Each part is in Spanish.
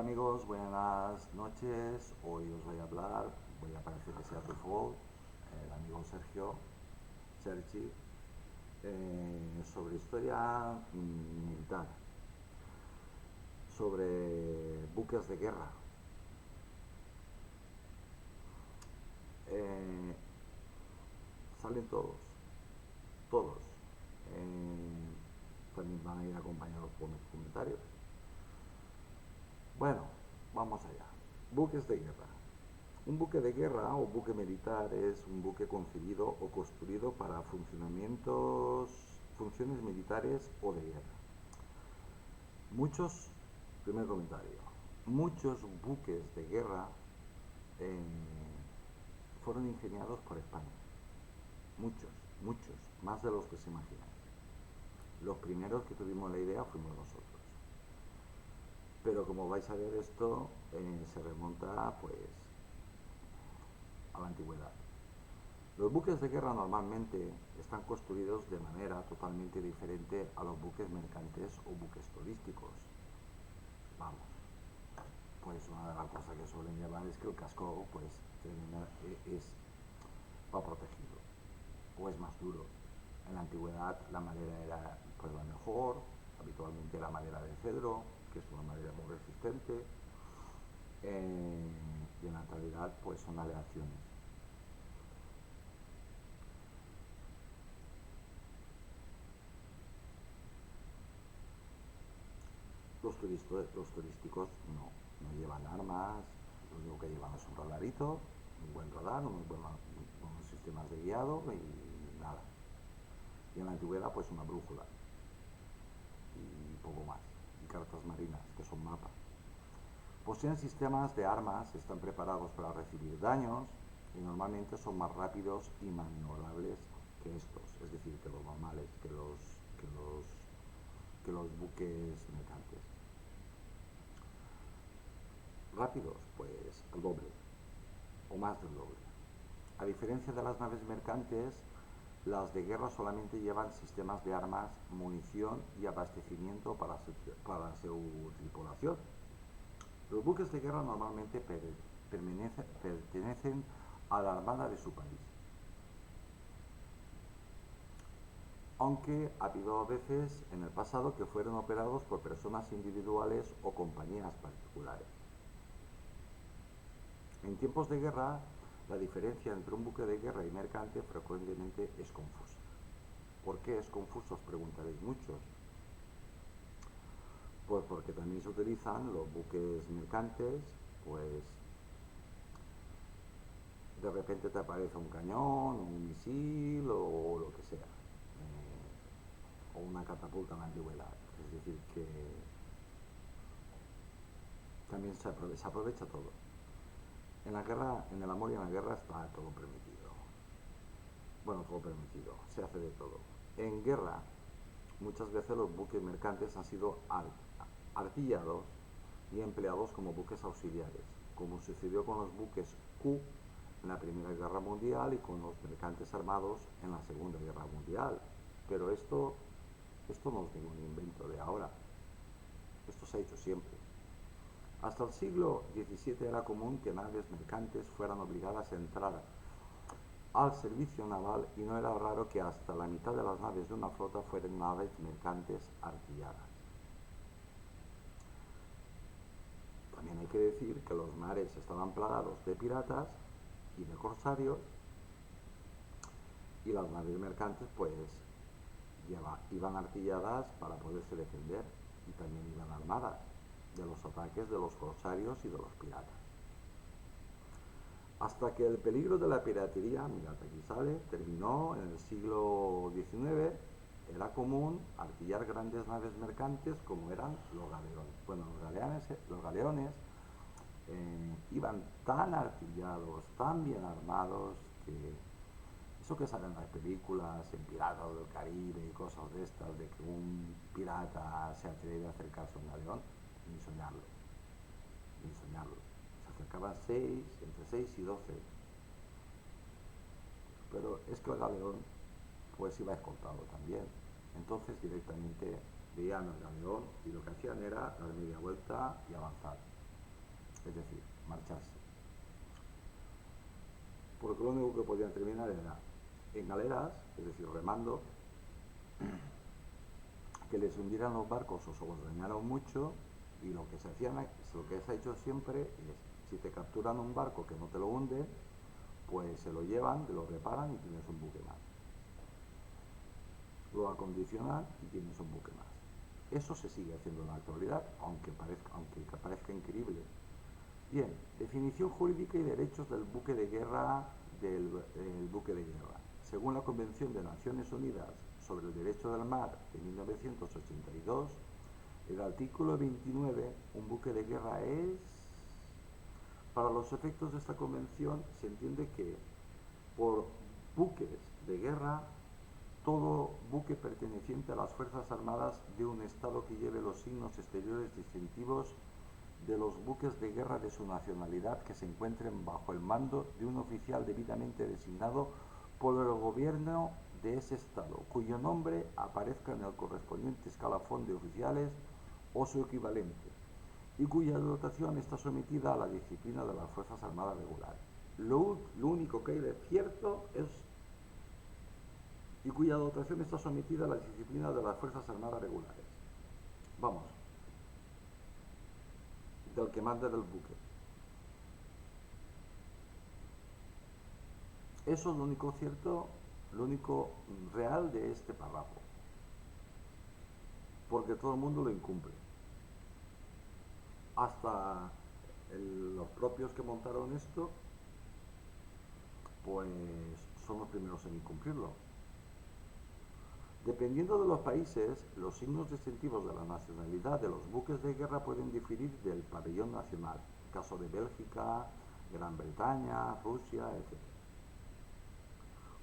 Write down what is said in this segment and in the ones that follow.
amigos, buenas noches. Hoy os voy a hablar, voy a parecer que sea default, el amigo Sergi, sobre historia militar, sobre buques de guerra. Eh, Salen todos. Eh, También van a ir acompañados por mis comentarios. Bueno, vamos allá. Buques de guerra. Un buque de guerra o buque militar es un buque concebido o construido para funciones militares o de guerra. Primer comentario, muchos buques de guerra eh, fueron ingeniados por España. Muchos, más de los que se imaginan. Los primeros que tuvimos la idea fuimos nosotros. Pero como vais a ver, esto se remonta pues a la antigüedad. Los buques de guerra normalmente están construidos de manera totalmente diferente a los buques mercantes o buques turísticos. Vamos, pues una de las cosas que suelen llevar es que el casco pues va protegido o es más duro. En la antigüedad la madera era pues la mejor, habitualmente la madera de cedro, que es una madera muy resistente, y en la actualidad pues son aleaciones. Los turísticos no llevan armas, lo único que llevan es un radarito, un buen radar, unos sistemas de guiado y nada. Y en la antigüedad pues una brújula y poco más, y cartas marinas, que son mapas. Poseen sistemas de armas, están preparados para recibir daños y normalmente son más rápidos y maniobrables que estos, es decir, que los normales, que los buques mercantes. Rápidos, pues el doble o más del doble. A diferencia de las naves mercantes, las de guerra solamente llevan sistemas de armas, munición y abastecimiento para su tripulación. Los buques de guerra normalmente pertenecen a la armada de su país, aunque ha habido veces en el pasado que fueron operados por personas individuales o compañías particulares. En tiempos de guerra, la diferencia entre un buque de guerra y mercante frecuentemente es confusa. ¿Por qué es confuso? Os preguntaréis muchos. Pues porque también se utilizan los buques mercantes, pues de repente te aparece un cañón, un misil o lo que sea, o una catapulta en la antigüedad. Es decir, que también se aprovecha todo. En la guerra, en el amor y en la guerra está todo permitido. Bueno, todo permitido, se hace de todo. En guerra, muchas veces los buques mercantes han sido artillados y empleados como buques auxiliares, como sucedió con los buques Q en la Primera Guerra Mundial y con los mercantes armados en la Segunda Guerra Mundial. Pero esto no es ningún invento de ahora, esto se ha hecho siempre. Hasta el siglo XVII era común que naves mercantes fueran obligadas a entrar al servicio naval y no era raro que hasta la mitad de las naves de una flota fueran naves mercantes artilladas. También hay que decir que los mares estaban plagados de piratas y de corsarios y las naves mercantes pues iban artilladas para poderse defender y también iban armadas de los ataques de los corsarios y de los piratas. Hasta que el peligro de la piratería, mirad aquí sale, terminó en el siglo XIX, era común artillar grandes naves mercantes como eran los galeones. Bueno, los galeones iban tan artillados, tan bien armados, que eso que sale en las películas, en Piratas del Caribe y cosas de estas, de que un pirata se atreve a acercarse a un galeón, ni soñarlo, ni soñarlo. Se acercaban entre 6 y 12. Pero es que el galeón pues iba escoltado también. Entonces directamente veían el galeón y lo que hacían era dar media vuelta y avanzar. es decir, marcharse. Porque lo único que podían terminar era en galeras, es decir, remando, que les hundieran los barcos o se los dañaron mucho, y lo que se ha hecho siempre es, si te capturan un barco que no te lo hunde, pues se lo llevan, te lo reparan y tienes un buque más. Lo acondicionan y tienes un buque más. Eso se sigue haciendo en la actualidad, aunque parezca increíble. Bien, definición jurídica y derechos del buque de guerra. Según la Convención de Naciones Unidas sobre el Derecho del Mar de 1982, el artículo 29, un buque de guerra es... Para los efectos de esta convención se entiende que por buques de guerra, todo buque perteneciente a las Fuerzas Armadas de un Estado que lleve los signos exteriores distintivos de los buques de guerra de su nacionalidad que se encuentren bajo el mando de un oficial debidamente designado por el gobierno de ese Estado, cuyo nombre aparezca en el correspondiente escalafón de oficiales o su equivalente, y cuya dotación está sometida a la disciplina de las Fuerzas Armadas regulares. Lo único que hay de cierto es y cuya dotación está sometida a la disciplina de las Fuerzas Armadas regulares. Vamos, del que manda del buque. Eso es lo único cierto, lo único real de este párrafo, porque todo el mundo lo incumple. Hasta los propios que montaron esto, pues son los primeros en incumplirlo. Dependiendo de los países, los signos distintivos de la nacionalidad de los buques de guerra pueden diferir del pabellón nacional, caso de Bélgica, Gran Bretaña, Rusia, etc.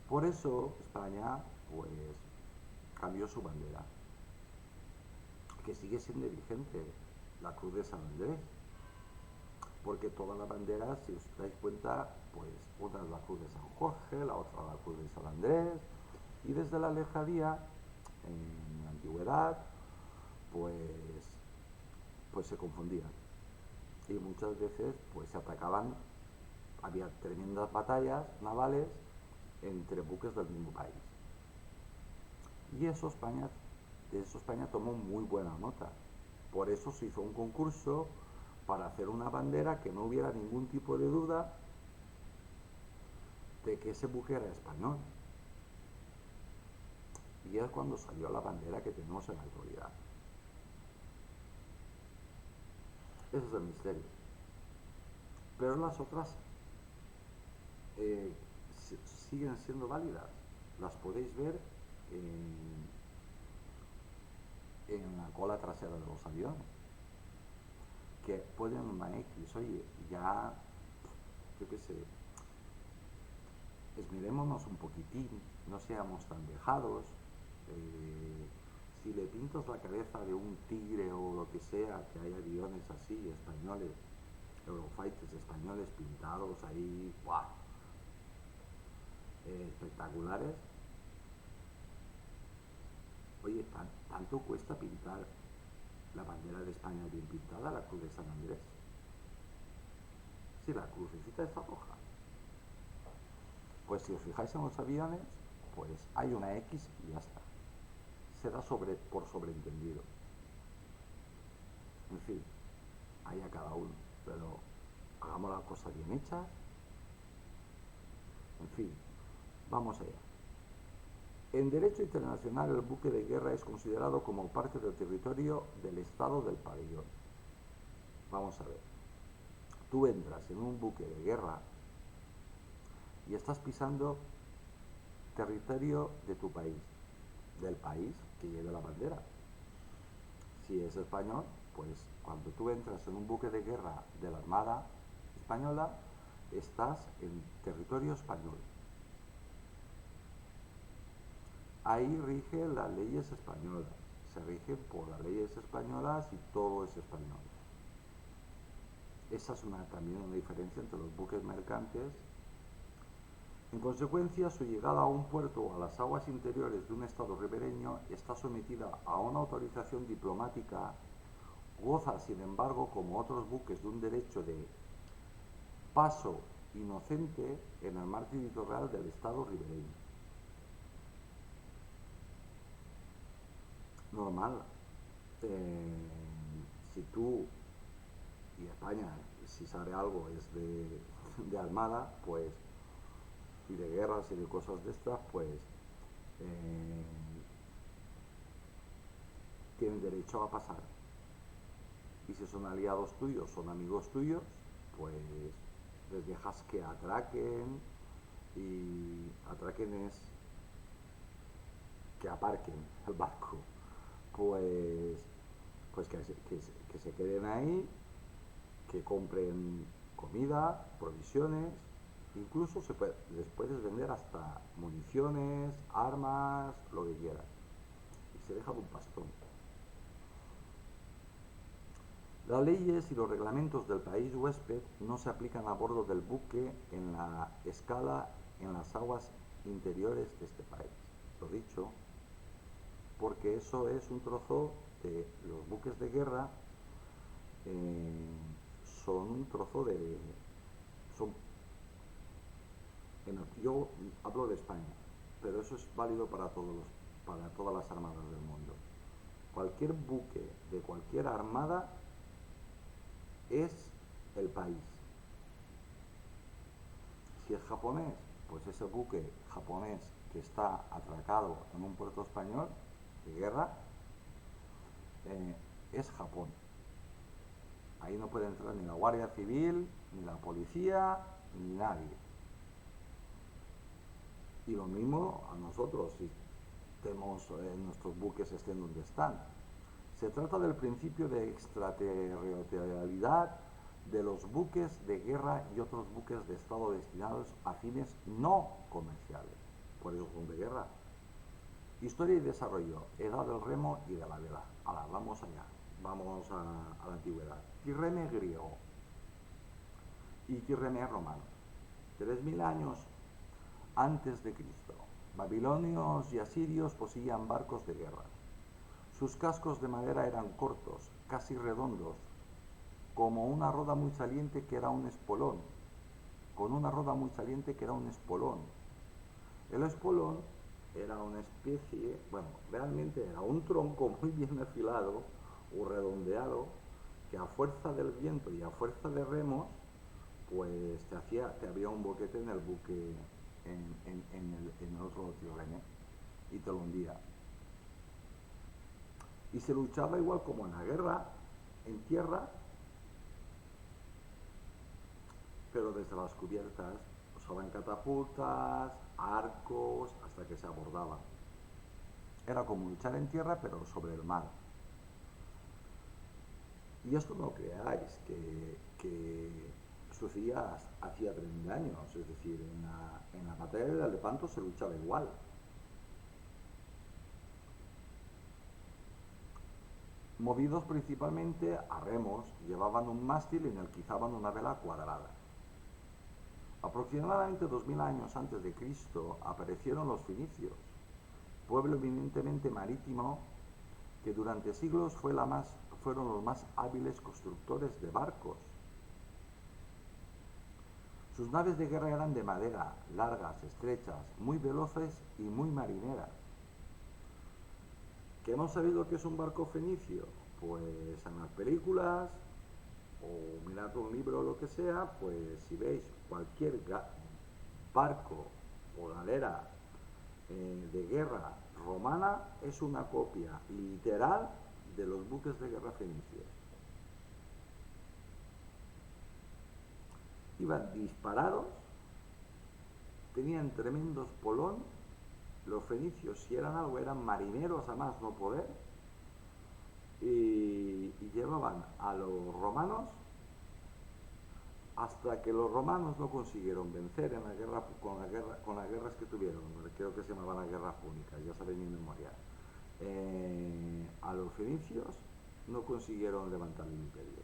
Por eso España, pues, cambió su bandera, que sigue siendo vigente, la Cruz de San Andrés, porque todas las banderas, si os dais cuenta, pues una es la Cruz de San Jorge, la otra la Cruz de San Andrés, y desde la lejanía, en la antigüedad, pues se confundían. Y muchas veces pues se atacaban, había tremendas batallas navales entre buques del mismo país. Y de eso España tomó muy buena nota. Por eso se hizo un concurso para hacer una bandera que no hubiera ningún tipo de duda de que ese buque era español. Y es cuando salió la bandera que tenemos en la actualidad. Ese es el misterio. Pero las otras siguen siendo válidas. Las podéis ver en la cola trasera de los aviones, que ponen una X. Oye, ya, yo qué sé, esmerémonos un poquitín, no seamos tan dejados. Si le pintas la cabeza de un tigre o lo que sea, que hay aviones así, españoles, Eurofighters españoles pintados ahí, ¡buah! Espectaculares. Oye, ¿tanto cuesta pintar la bandera de España bien pintada, la Cruz de San Andrés? Si la crucecita está roja. Pues si os fijáis en los aviones, pues hay una X y ya está. Se da por sobreentendido. En fin, hay a cada uno, pero hagamos las cosas bien hechas. En fin, vamos allá. En derecho internacional, el buque de guerra es considerado como parte del territorio del Estado del pabellón. Vamos a ver. Tú entras en un buque de guerra y estás pisando territorio de tu país, del país que lleve la bandera. Si es español, pues cuando tú entras en un buque de guerra de la Armada Española, estás en territorio español. Ahí rigen las leyes españolas, se rigen por las leyes españolas y todo es español. Esa es también una diferencia entre los buques mercantes. En consecuencia, su llegada a un puerto o a las aguas interiores de un estado ribereño está sometida a una autorización diplomática goza, sin embargo, como otros buques, de un derecho de paso inocente en el mar territorial del Estado ribereño. Normal. Si tú, y España, si sabe algo, es de armada, pues, y de guerras y de cosas de estas, pues, eh, tienen derecho a pasar. Y si son aliados tuyos, son amigos tuyos, pues les dejas que atraquen, y atraquen es que aparquen el barco, pues, que se queden ahí, que compren comida, provisiones, incluso les puedes vender hasta municiones, armas, lo que quieras, y se deja un pastón. Las leyes y los reglamentos del país huésped no se aplican a bordo del buque en la escala en las aguas interiores de este país. Lo dicho, porque eso es un trozo de los buques de guerra, eh, son un trozo de... Son, yo hablo de España, pero eso es válido para todas las armadas del mundo. Cualquier buque de cualquier armada es el país. Si es japonés, pues ese buque japonés que está atracado en un puerto español de guerra, es Japón. Ahí no puede entrar ni la Guardia Civil, ni la policía, ni nadie. Y lo mismo a nosotros, si tenemos nuestros buques estén donde están. Se trata del principio de extraterritorialidad de los buques de guerra y otros buques de Estado destinados a fines no comerciales. Por eso son de guerra. Historia y desarrollo, edad del remo y de la vela. Ahora, vamos allá, vamos a la antigüedad. Tirreme griego y Tirreme romano. 3000 años antes de Cristo. Babilonios y asirios poseían barcos de guerra. Sus cascos de madera eran cortos, casi redondos, como una roda muy saliente que era un espolón, con una roda muy saliente que era un espolón. El espolón era una especie, bueno, realmente era un tronco muy bien afilado o redondeado, que a fuerza del viento y a fuerza de remos, pues te abría un boquete en el buque, en el otro tirrene, y te lo hundía. Y se luchaba igual como en la guerra, en tierra, pero desde las cubiertas. Usaban catapultas, arcos, hasta que se abordaban. Era como luchar en tierra, pero sobre el mar. Y esto no creáis que sucedía hacía 3000 años, es decir, en la batalla de Lepanto se luchaba igual. Movidos principalmente a remos, llevaban un mástil en el que izaban una vela cuadrada. Aproximadamente 2000 años antes de Cristo aparecieron los fenicios, pueblo eminentemente marítimo que durante siglos fueron los más hábiles constructores de barcos. Sus naves de guerra eran de madera, largas, estrechas, muy veloces y muy marineras. ¿Que hemos sabido que es un barco fenicio? Pues en las películas, o mirad un libro o lo que sea, pues si veis cualquier barco o galera de guerra romana, es una copia literal de los buques de guerra fenicios. Iban disparados, tenían tremendos polón. Los fenicios, si eran algo, eran marineros a más no poder, y llevaban a los romanos hasta que los romanos no consiguieron vencer en la guerra, con las guerras que tuvieron, creo que se llamaban las guerras púnicas, ya sabéis mi memoria. A los fenicios no consiguieron levantar el imperio.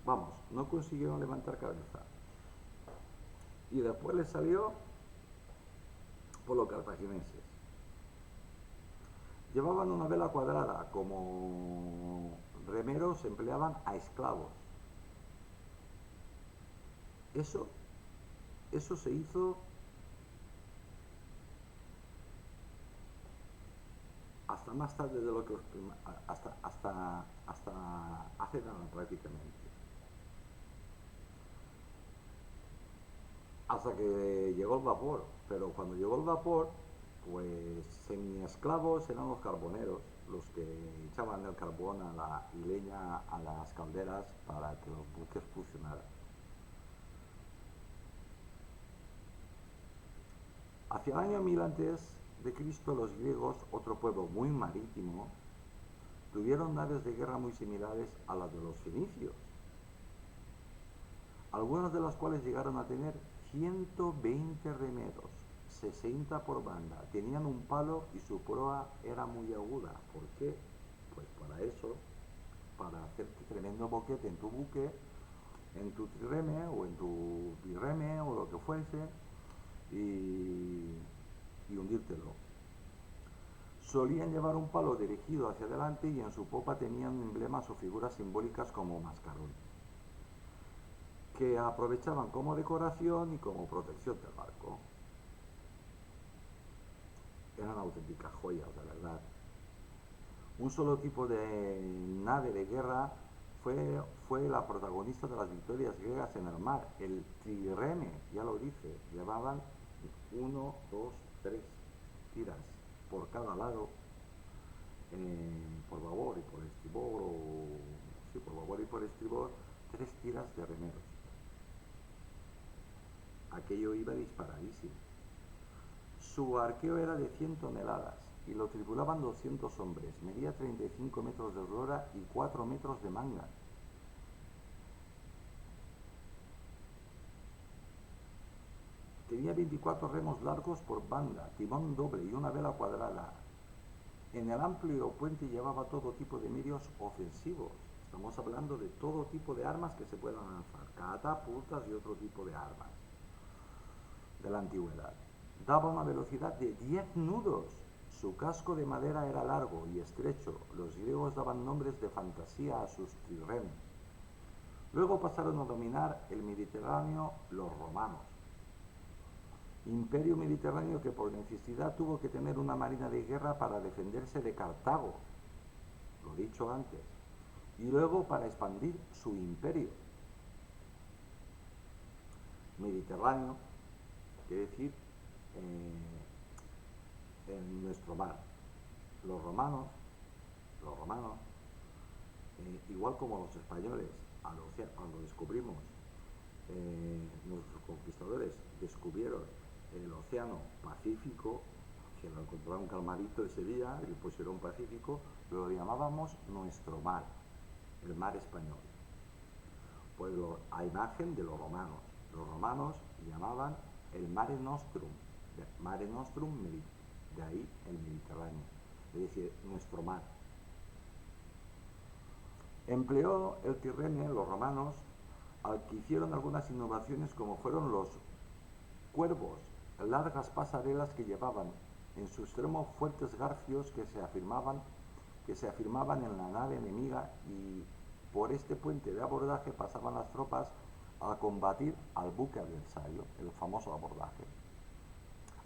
Vamos, no consiguieron levantar cabeza. Y después les salió por los cartagineses. Llevaban una vela cuadrada, como remeros empleaban a esclavos. Eso, eso se hizo hasta más tarde de lo que hasta hace nada prácticamente. Hasta que llegó el vapor. Pero cuando llegó el vapor, pues semi-esclavos eran los carboneros, los que echaban el carbón y leña a las calderas para que los buques funcionaran. Hacia el año 1000 antes de Cristo, los griegos, otro pueblo muy marítimo, tuvieron naves de guerra muy similares a las de los fenicios, algunas de las cuales llegaron a tener 120 remeros, 60 por banda. Tenían un palo y su proa era muy aguda. ¿Por qué? Pues para eso, para hacerte tremendo boquete en tu buque, en tu trireme o en tu birreme o lo que fuese, y hundírtelo. Solían llevar un palo dirigido hacia adelante y en su popa tenían emblemas o figuras simbólicas como mascarón, que aprovechaban como decoración y como protección del barco. Eran auténticas joyas, de verdad. Un solo tipo de nave de guerra fue la protagonista de las victorias griegas en el mar, el trireme, ya lo dice, llevaban 1, 2, 3 tiras por cada lado, por babor y por estribor, sí, por babor y por estribor, 3 tiras de remeros. Aquello iba disparadísimo. Su arqueo era de 100 toneladas y lo tripulaban 200 hombres. Medía 35 metros de eslora y 4 metros de manga. Tenía 24 remos largos por banda, timón doble y una vela cuadrada. En el amplio puente llevaba todo tipo de medios ofensivos. Estamos hablando de todo tipo de armas que se puedan lanzar, catapultas y otro tipo de armas de la antigüedad. Daba una velocidad de 10 nudos. Su casco de madera era largo y estrecho. Los griegos daban nombres de fantasía a sus trireme. Luego pasaron a dominar el Mediterráneo los romanos. Imperio mediterráneo que por necesidad tuvo que tener una marina de guerra para defenderse de Cartago, lo dicho antes, y luego para expandir su imperio. Mediterráneo quiere decir en nuestro mar. Los romanos, igual como los españoles, cuando descubrimos, nuestros conquistadores descubrieron el océano Pacífico, que lo encontraron calmadito ese día y le pusieron Pacífico, lo llamábamos nuestro mar, el mar español. Pues a imagen de los romanos llamaban el Mare Nostrum, de ahí el Mediterráneo, es decir, nuestro mar. Empleó el trireme, los romanos, al que hicieron algunas innovaciones como fueron los cuervos, largas pasarelas que llevaban en su extremo fuertes garfios que se afirmaban en la nave enemiga, y por este puente de abordaje pasaban las tropas a combatir al buque adversario, el famoso abordaje.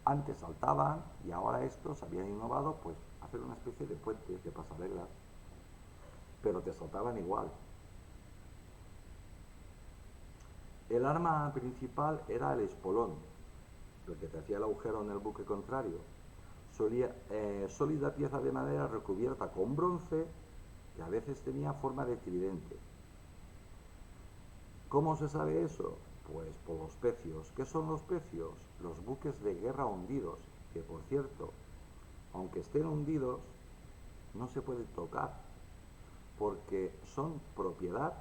Antes saltaban y ahora estos habían innovado, pues hacer una especie de puentes, de pasarelas, pero te saltaban igual. El arma principal era el espolón, el que te hacía el agujero en el buque contrario. Sólida pieza de madera recubierta con bronce, que a veces tenía forma de tridente. ¿Cómo se sabe eso? Pues por los pecios. ¿Qué son los pecios? Los buques de guerra hundidos, que por cierto, aunque estén hundidos, no se pueden tocar, porque son propiedad,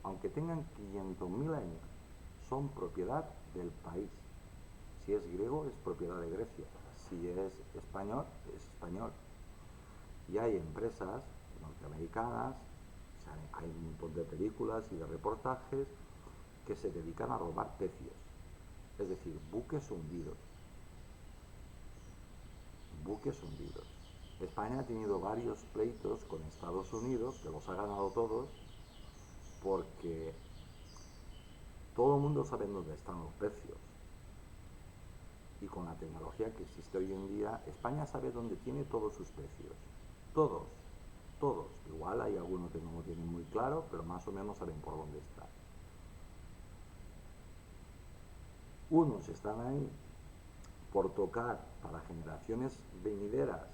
aunque tengan 500.000 años, son propiedad del país. Si es griego, es propiedad de Grecia. Si es español, es español. Y hay empresas norteamericanas, hay un montón de películas y de reportajes que se dedican a robar pecios, es decir, buques hundidos. España ha tenido varios pleitos con Estados Unidos, que los ha ganado todos, porque todo el mundo sabe dónde están los precios. Y con la tecnología que existe hoy en día, España sabe dónde tiene todos sus precios. Todos, todos. Igual hay algunos que no lo tienen muy claro, pero más o menos saben por dónde está. Unos están ahí por tocar para generaciones venideras,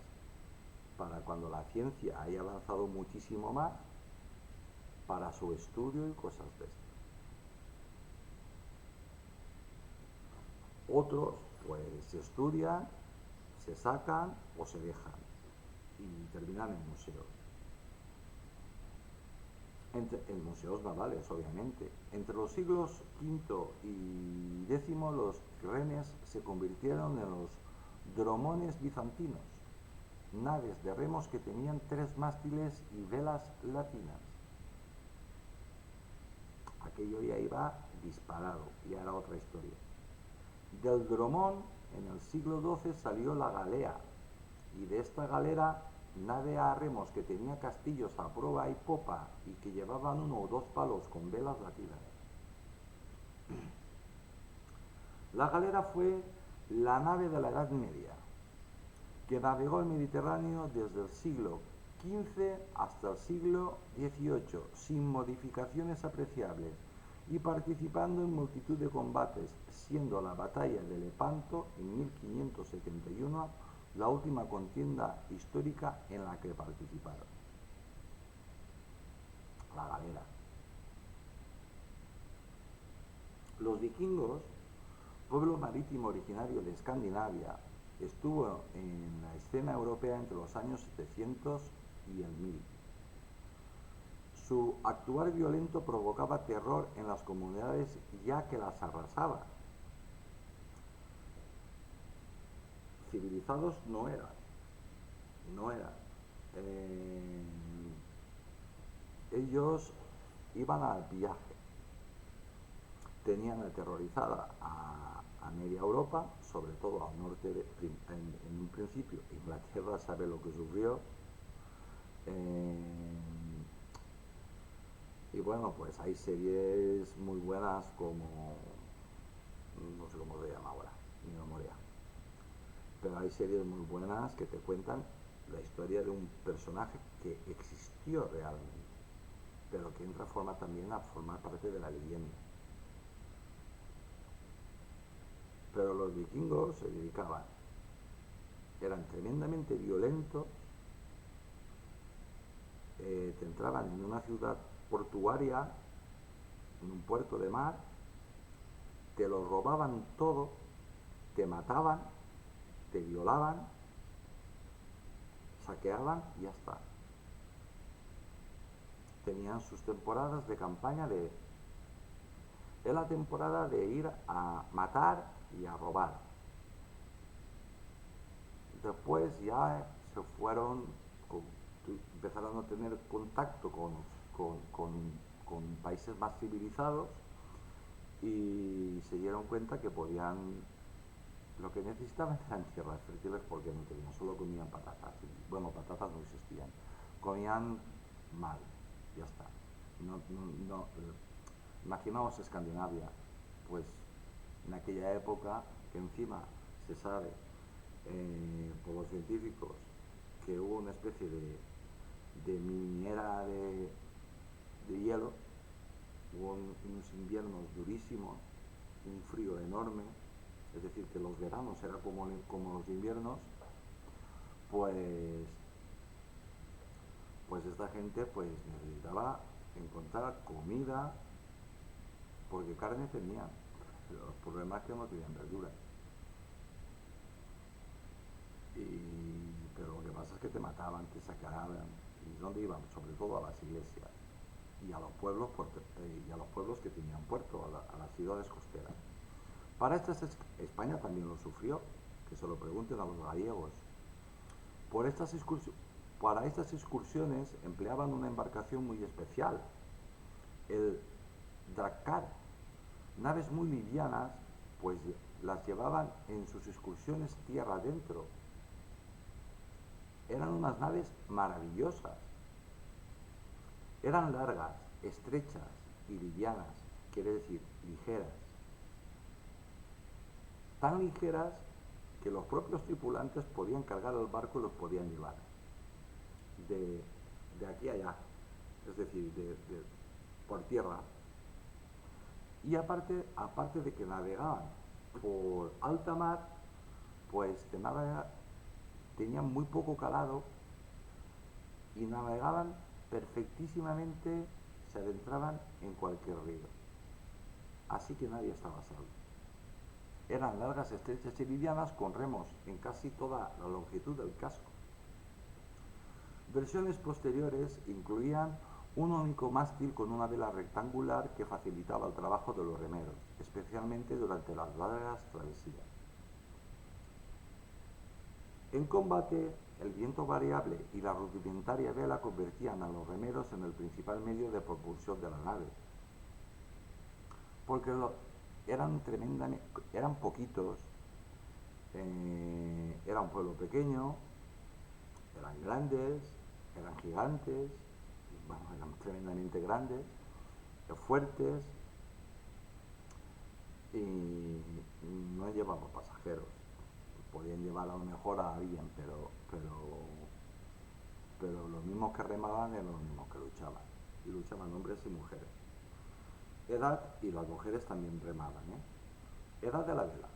para cuando la ciencia haya avanzado muchísimo más, para su estudio y cosas de estas. Otros, pues se estudian, se sacan o se dejan y terminan en museos. En museos navales, obviamente. Entre los siglos V y X, los remes se convirtieron en los dromones bizantinos, naves de remos que tenían 3 mástiles y velas latinas. Aquello ya iba disparado, ya era otra historia. Del dromón, en el siglo XII, salió la galea, y de esta galera, nave a remos que tenía castillos a proa y popa y que llevaban 1 o 2 palos con velas latinas. La galera fue la nave de la Edad Media, que navegó el Mediterráneo desde el siglo XV hasta el siglo XVIII, sin modificaciones apreciables, y participando en multitud de combates, siendo la batalla de Lepanto en 1571 la última contienda histórica en la que participaron. La galera. Los vikingos, pueblo marítimo originario de Escandinavia, estuvo en la escena europea entre los años 700 y el 1000. Su actuar violento provocaba terror en las comunidades ya que las arrasaba. Civilizados no eran. No eran. Ellos iban al viaje. Tenían aterrorizada a media Europa, sobre todo al norte, en un principio Inglaterra sabe lo que sufrió. Y bueno, pues hay series muy buenas como, no sé cómo se llama ahora, mi memoria, pero hay series muy buenas que te cuentan la historia de un personaje que existió realmente, pero que entra forma también a formar parte de la leyenda. Pero los vikingos se dedicaban, eran tremendamente violentos, te entraban en una ciudad portuaria, en un puerto de mar, te lo robaban todo, te mataban, te violaban, saqueaban y ya está. Tenían sus temporadas de campaña de... Es la temporada de ir a matar y a robar. Después ya se fueron, empezaron a tener contacto con países más civilizados y se dieron cuenta que podían, lo que necesitaban eran tierras fértiles porque no tenían, solo comían patatas. Bueno, patatas no existían, comían mal, ya está. Imaginaos Escandinavia, pues en aquella época, que encima se sabe por los científicos que hubo una especie de mini era de hielo, hubo unos inviernos durísimos, un frío enorme, es decir, que los veranos eran como los inviernos, pues esta gente pues necesitaba encontrar comida, porque carne tenían, pero el problema es que no tenían verduras. Pero lo que pasa es que te mataban, te sacaban. ¿Y dónde iban? Sobre todo a las iglesias y a los pueblos, que tenían puerto, a las ciudades costeras. Para estas, España también lo sufrió, que se lo pregunten a los gallegos. Para estas excursiones empleaban una embarcación muy especial, el drakkar, naves muy livianas, pues las llevaban en sus excursiones tierra adentro. eran unas naves maravillosas. Eran largas, estrechas y livianas, quiere decir ligeras. Tan ligeras que los propios tripulantes podían cargar el barco y los podían llevar de aquí a allá, es decir, por tierra. Y aparte de que navegaban por alta mar, pues tenían muy poco calado y navegaban perfectísimamente, se adentraban en cualquier río. Así que nadie estaba a salvo. Eran largas, estrechas y livianas con remos en casi toda la longitud del casco. Versiones posteriores incluían un único mástil con una vela rectangular que facilitaba el trabajo de los remeros, especialmente durante las largas travesías. En combate, el viento variable y la rudimentaria vela convertían a los remeros en el principal medio de propulsión de la nave, porque eran poquitos, era un pueblo pequeño, eran grandes, eran gigantes, bueno, eran tremendamente grandes, fuertes, y no llevaban pasajeros. Podían llevar a lo mejor a alguien, pero los mismos que remaban eran los mismos que luchaban, y luchaban hombres y mujeres. Edad, y las mujeres también remaban, Edad de la vela.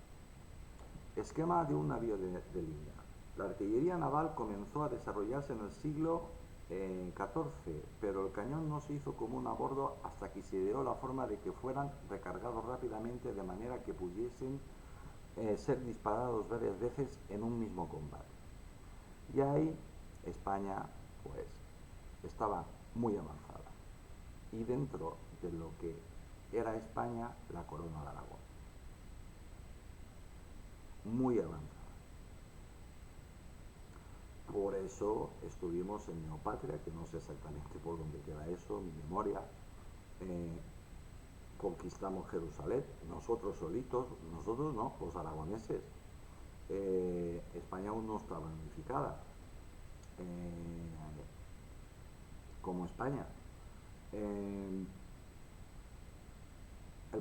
Esquema de un navío de línea. La artillería naval comenzó a desarrollarse en el siglo XIV, pero el cañón no se hizo común a bordo hasta que se ideó la forma de que fueran recargados rápidamente de manera que pudiesen ser disparados varias veces en un mismo combate. Y ahí España pues estaba muy avanzada. Y dentro de lo que era España, la corona de Aragón. Muy avanzada. Por eso estuvimos en Neopatria, que no sé exactamente por dónde queda eso, mi memoria. Conquistamos Jerusalén, nosotros solitos, nosotros no, los aragoneses. España aún no estaba unificada como España. El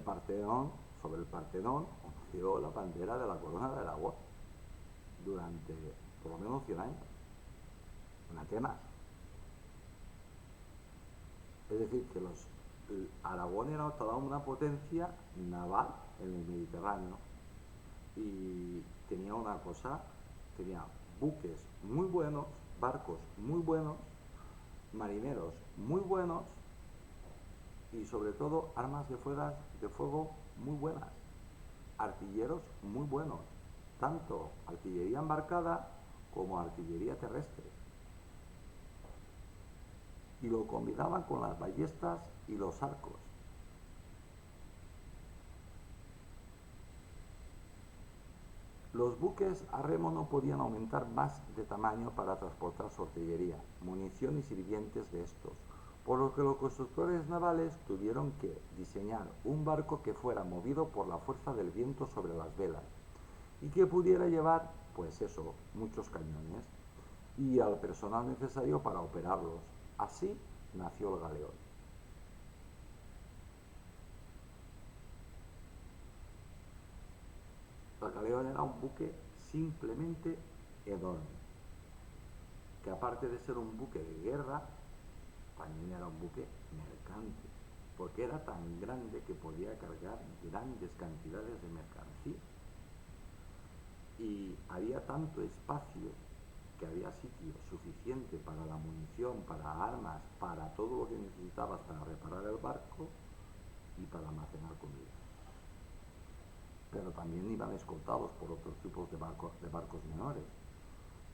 Partenón, sobre el Partenón, ondeó la bandera de la corona de Aragón durante por lo menos 100 años, en Atenas. Es decir, que Aragón era toda una potencia naval en el Mediterráneo y tenía una cosa, tenía buques muy buenos, barcos muy buenos, marineros muy buenos y sobre todo armas de fuego muy buenas, artilleros muy buenos, tanto artillería embarcada como artillería terrestre. Y lo combinaban con las ballestas y los arcos. Los buques a remo no podían aumentar más de tamaño para transportar su artillería, munición y sirvientes de estos, por lo que los constructores navales tuvieron que diseñar un barco que fuera movido por la fuerza del viento sobre las velas y que pudiera llevar, pues eso, muchos cañones y al personal necesario para operarlos. Así nació el galeón. El galeón era un buque simplemente enorme, que aparte de ser un buque de guerra, también era un buque mercante, porque era tan grande que podía cargar grandes cantidades de mercancía. Y había tanto espacio que había sitio suficiente para la munición, para armas, para todo lo que necesitabas para reparar el barco y para almacenar comida. Pero también iban escoltados por otros tipos de barcos menores.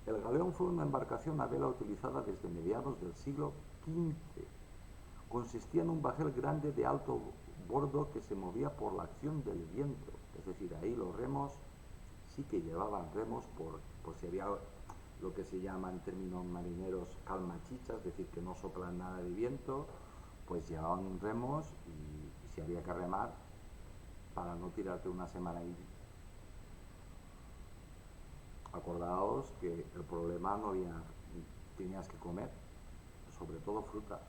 El galeón fue una embarcación a vela utilizada desde mediados del siglo XV. Consistía en un bajel grande de alto bordo que se movía por la acción del viento. Es decir, ahí los remos sí que llevaban remos por si había lo que se llama en términos marineros calmachichas, es decir, que no soplan nada de viento, pues llevaban remos y si había que remar para no tirarte una semana ahí. Acordaos que el problema no tenías que comer, sobre todo fruta,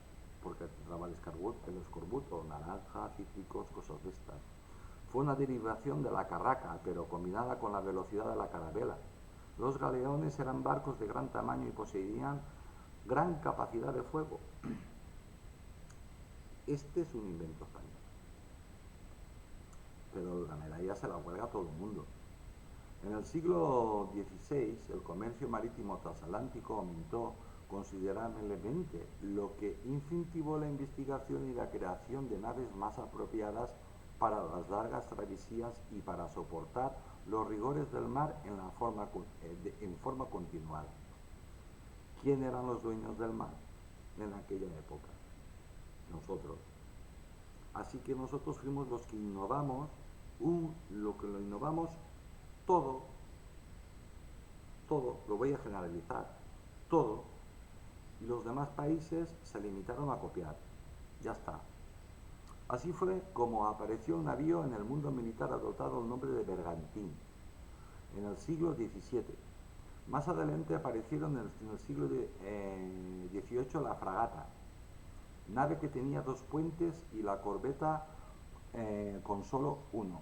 porque te daba el escorbuto, naranja, cítricos, cosas de estas. Fue una derivación de la carraca, pero combinada con la velocidad de la carabela. Los galeones eran barcos de gran tamaño y poseían gran capacidad de fuego. Este es un invento español, pero la medalla se la cuelga todo el mundo. En el siglo XVI, el comercio marítimo transatlántico aumentó considerablemente, lo que incentivó la investigación y la creación de naves más apropiadas para las largas travesías y para soportar los rigores del mar en forma continuada. ¿Quién eran los dueños del mar en aquella época? Nosotros. Así que nosotros fuimos los que innovamos, lo innovamos todo, lo voy a generalizar, todo, y los demás países se limitaron a copiar. Ya está. Así fue como apareció un navío en el mundo militar adoptado el nombre de bergantín, en el siglo XVII. Más adelante aparecieron en el siglo XVIII la fragata, nave que tenía 2 puentes, y la corbeta con solo uno.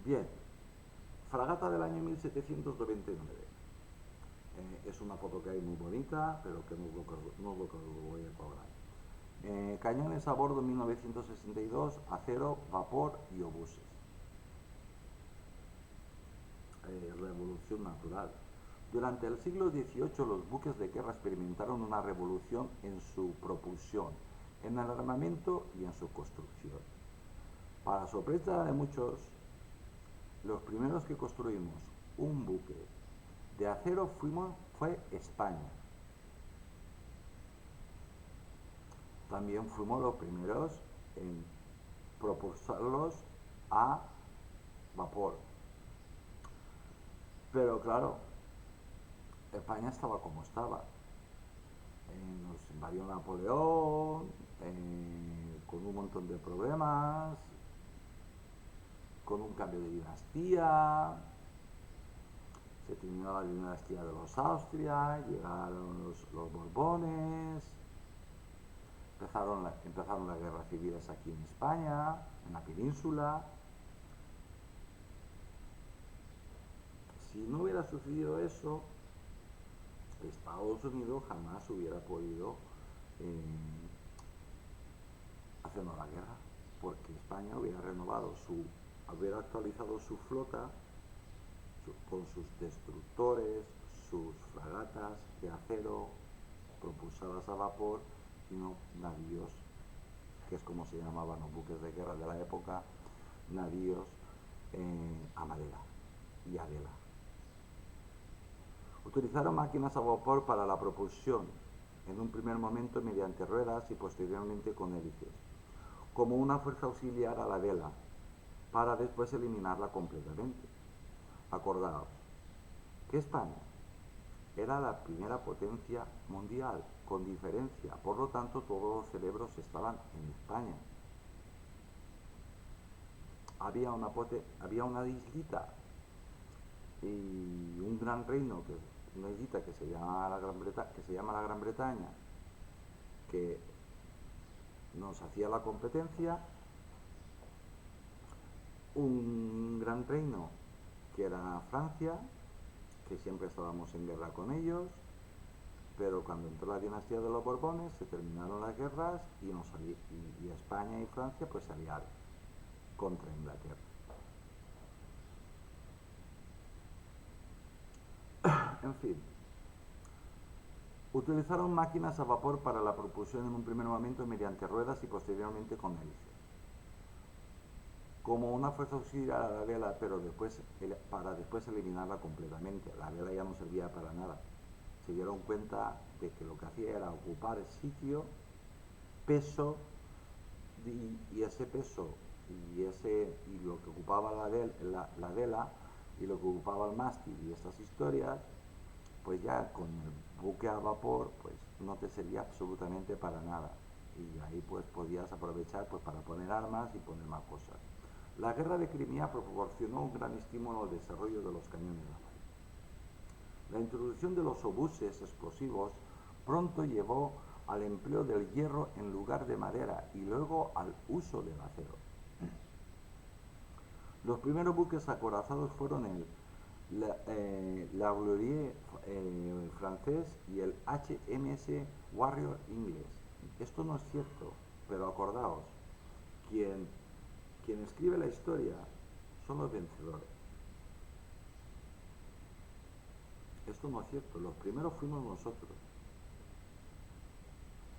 Bien, fragata del año 1799. Es una foto que hay muy bonita, pero que no es lo que voy a colgar. Cañones a bordo 1962, acero, vapor y obuses. Revolución natural. Durante el siglo XVIII los buques de guerra experimentaron una revolución en su propulsión, en el armamento y en su construcción. Para sorpresa de muchos, los primeros que construimos un buque de acero fue España. También fuimos los primeros en propulsarlos a vapor. Pero claro, España estaba como estaba. Nos invadió Napoleón, con un montón de problemas, con un cambio de dinastía. Se terminó la dinastía de los Austria, llegaron los Borbones, empezaron las guerras civiles aquí en España, en la península. Si no hubiera sucedido eso, Estados Unidos jamás hubiera podido hacernos la guerra, porque España hubiera hubiera actualizado su flota con sus destructores, sus fragatas de acero propulsadas a vapor, y no navíos, que es como se llamaban los buques de guerra de la época, navíos a madera y a vela. Utilizaron máquinas a vapor para la propulsión, en un primer momento mediante ruedas y posteriormente con hélices, como una fuerza auxiliar a la vela, para después eliminarla completamente. Acordaos que España era la primera potencia mundial, con diferencia, por lo tanto todos los cerebros estaban en España. Había una islita y un gran reino, una islita que se llama la Gran Bretaña, que nos hacía la competencia, un gran reino que era Francia, que siempre estábamos en guerra con ellos, pero cuando entró la dinastía de los Borbones se terminaron las guerras y España y Francia pues se aliaron contra Inglaterra. En fin, utilizaron máquinas a vapor para la propulsión en un primer momento mediante ruedas y posteriormente con hélices, como una fuerza auxiliar a la vela, pero para después eliminarla completamente. La vela ya no servía para nada. Se dieron cuenta de que lo que hacía era ocupar el sitio, peso, y ese peso y lo que ocupaba la vela y lo que ocupaba el mástil y estas historias, pues ya con el buque a vapor pues no te servía absolutamente para nada, y ahí pues podías aprovechar pues para poner armas y poner más cosas. La guerra de Crimea proporcionó un gran estímulo al desarrollo de los cañones navales. La introducción de los obuses explosivos pronto llevó al empleo del hierro en lugar de madera y luego al uso del acero. Los primeros buques acorazados fueron el Laurier francés y el HMS Warrior inglés. Esto no es cierto, pero acordaos, quien escribe la historia son los vencedores. Esto no es cierto, los primeros fuimos nosotros.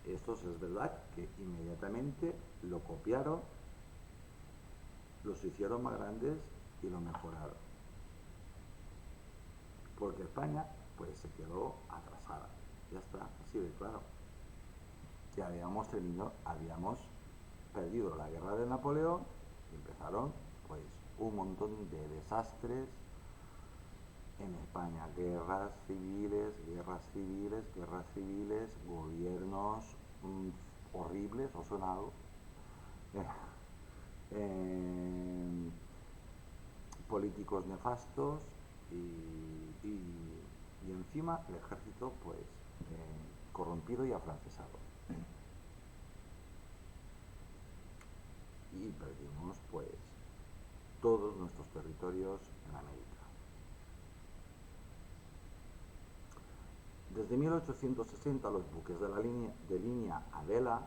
Estos es verdad que inmediatamente lo copiaron, los hicieron más grandes y lo mejoraron. Porque España pues se quedó atrasada. Ya está, así de claro. Ya habíamos perdido la guerra de Napoleón y empezaron pues un montón de desastres en España, guerras civiles, gobiernos horribles, ¿os suena algo? Políticos nefastos y encima el ejército pues corrompido y afrancesado. Y perdimos pues todos nuestros territorios en América. Desde 1860 los buques de la línea a vela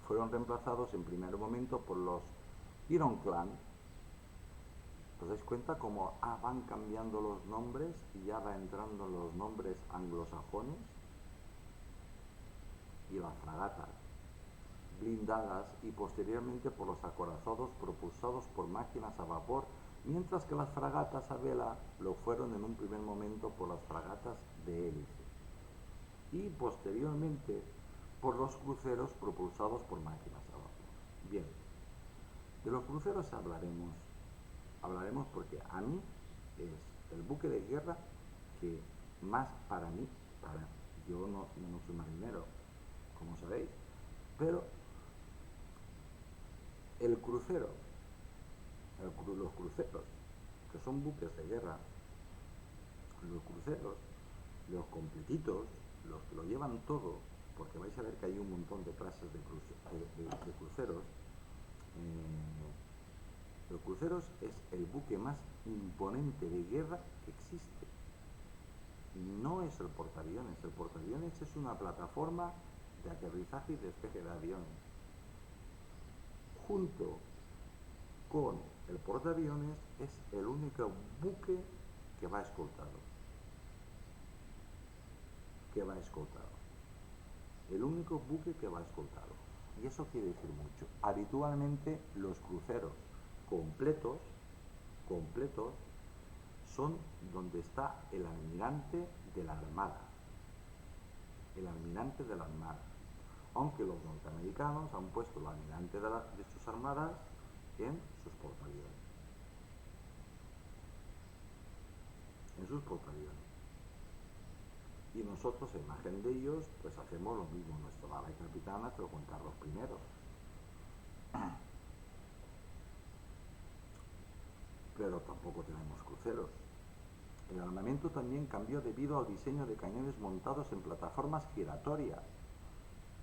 fueron reemplazados en primer momento por los Ironclad. ¿Os dais cuenta cómo van cambiando los nombres y ya va entrando los nombres anglosajones? Y las fragatas blindadas y posteriormente por los acorazados propulsados por máquinas a vapor, mientras que las fragatas a vela lo fueron en un primer momento por las fragatas de hélice y posteriormente por los cruceros propulsados por máquinas a vapor. Bien, de los cruceros hablaremos porque a mí es el buque de guerra que más para mí, yo no soy marinero, como sabéis, pero el crucero, los cruceros, que son buques de guerra, los cruceros, los completitos, los que lo llevan todo, porque vais a ver que hay un montón de clases de cruceros. Los cruceros es el buque más imponente de guerra que existe. No es el portaaviones. El portaaviones es una plataforma de aterrizaje y despegue de aviones. Junto con el portaaviones es el único buque que va escoltado. El único buque que va escoltado. Y eso quiere decir mucho. Habitualmente los cruceros completos son donde está el almirante de la armada. Aunque los norteamericanos han puesto el almirante de sus armadas en sus portaaviones. Y nosotros, a imagen de ellos, pues hacemos lo mismo. Nuestro nave capitana, pero con Carlos I. Pero tampoco tenemos cruceros. El armamento también cambió debido al diseño de cañones montados en plataformas giratorias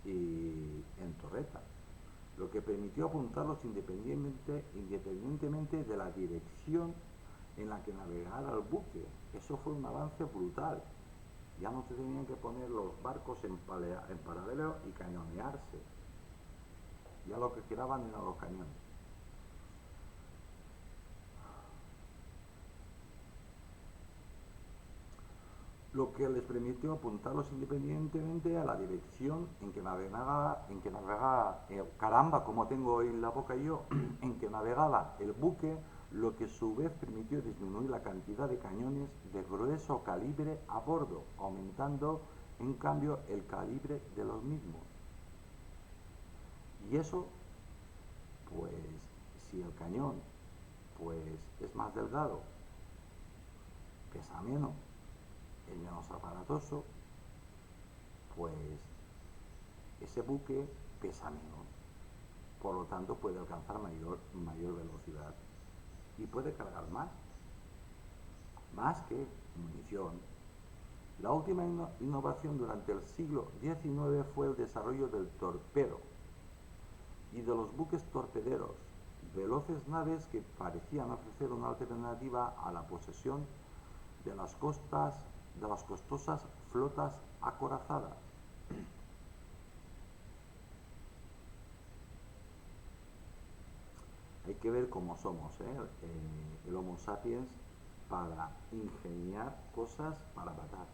y en torretas, lo que permitió apuntarlos independientemente de la dirección en la que navegara el buque. Eso fue un avance brutal. Ya no se tenían que poner los barcos en paralelo y cañonearse. Ya lo que giraban eran los cañones. Lo que les permitió apuntarlos independientemente a la dirección en que navegaba, caramba, como tengo hoy la boca yo, en que navegaba el buque, lo que a su vez permitió disminuir la cantidad de cañones de grueso calibre a bordo, aumentando en cambio el calibre de los mismos. Y eso, pues, si el cañón pues es más delgado, pesa menos, es menos aparatoso, pues ese buque pesa menos, por lo tanto puede alcanzar mayor velocidad y puede cargar más que munición, La última innovación durante el siglo XIX fue el desarrollo del torpedo y de los buques torpederos, veloces naves que parecían ofrecer una alternativa a la posesión de las costosas flotas acorazadas. Hay que ver cómo somos, el Homo sapiens, para ingeniar cosas para matar.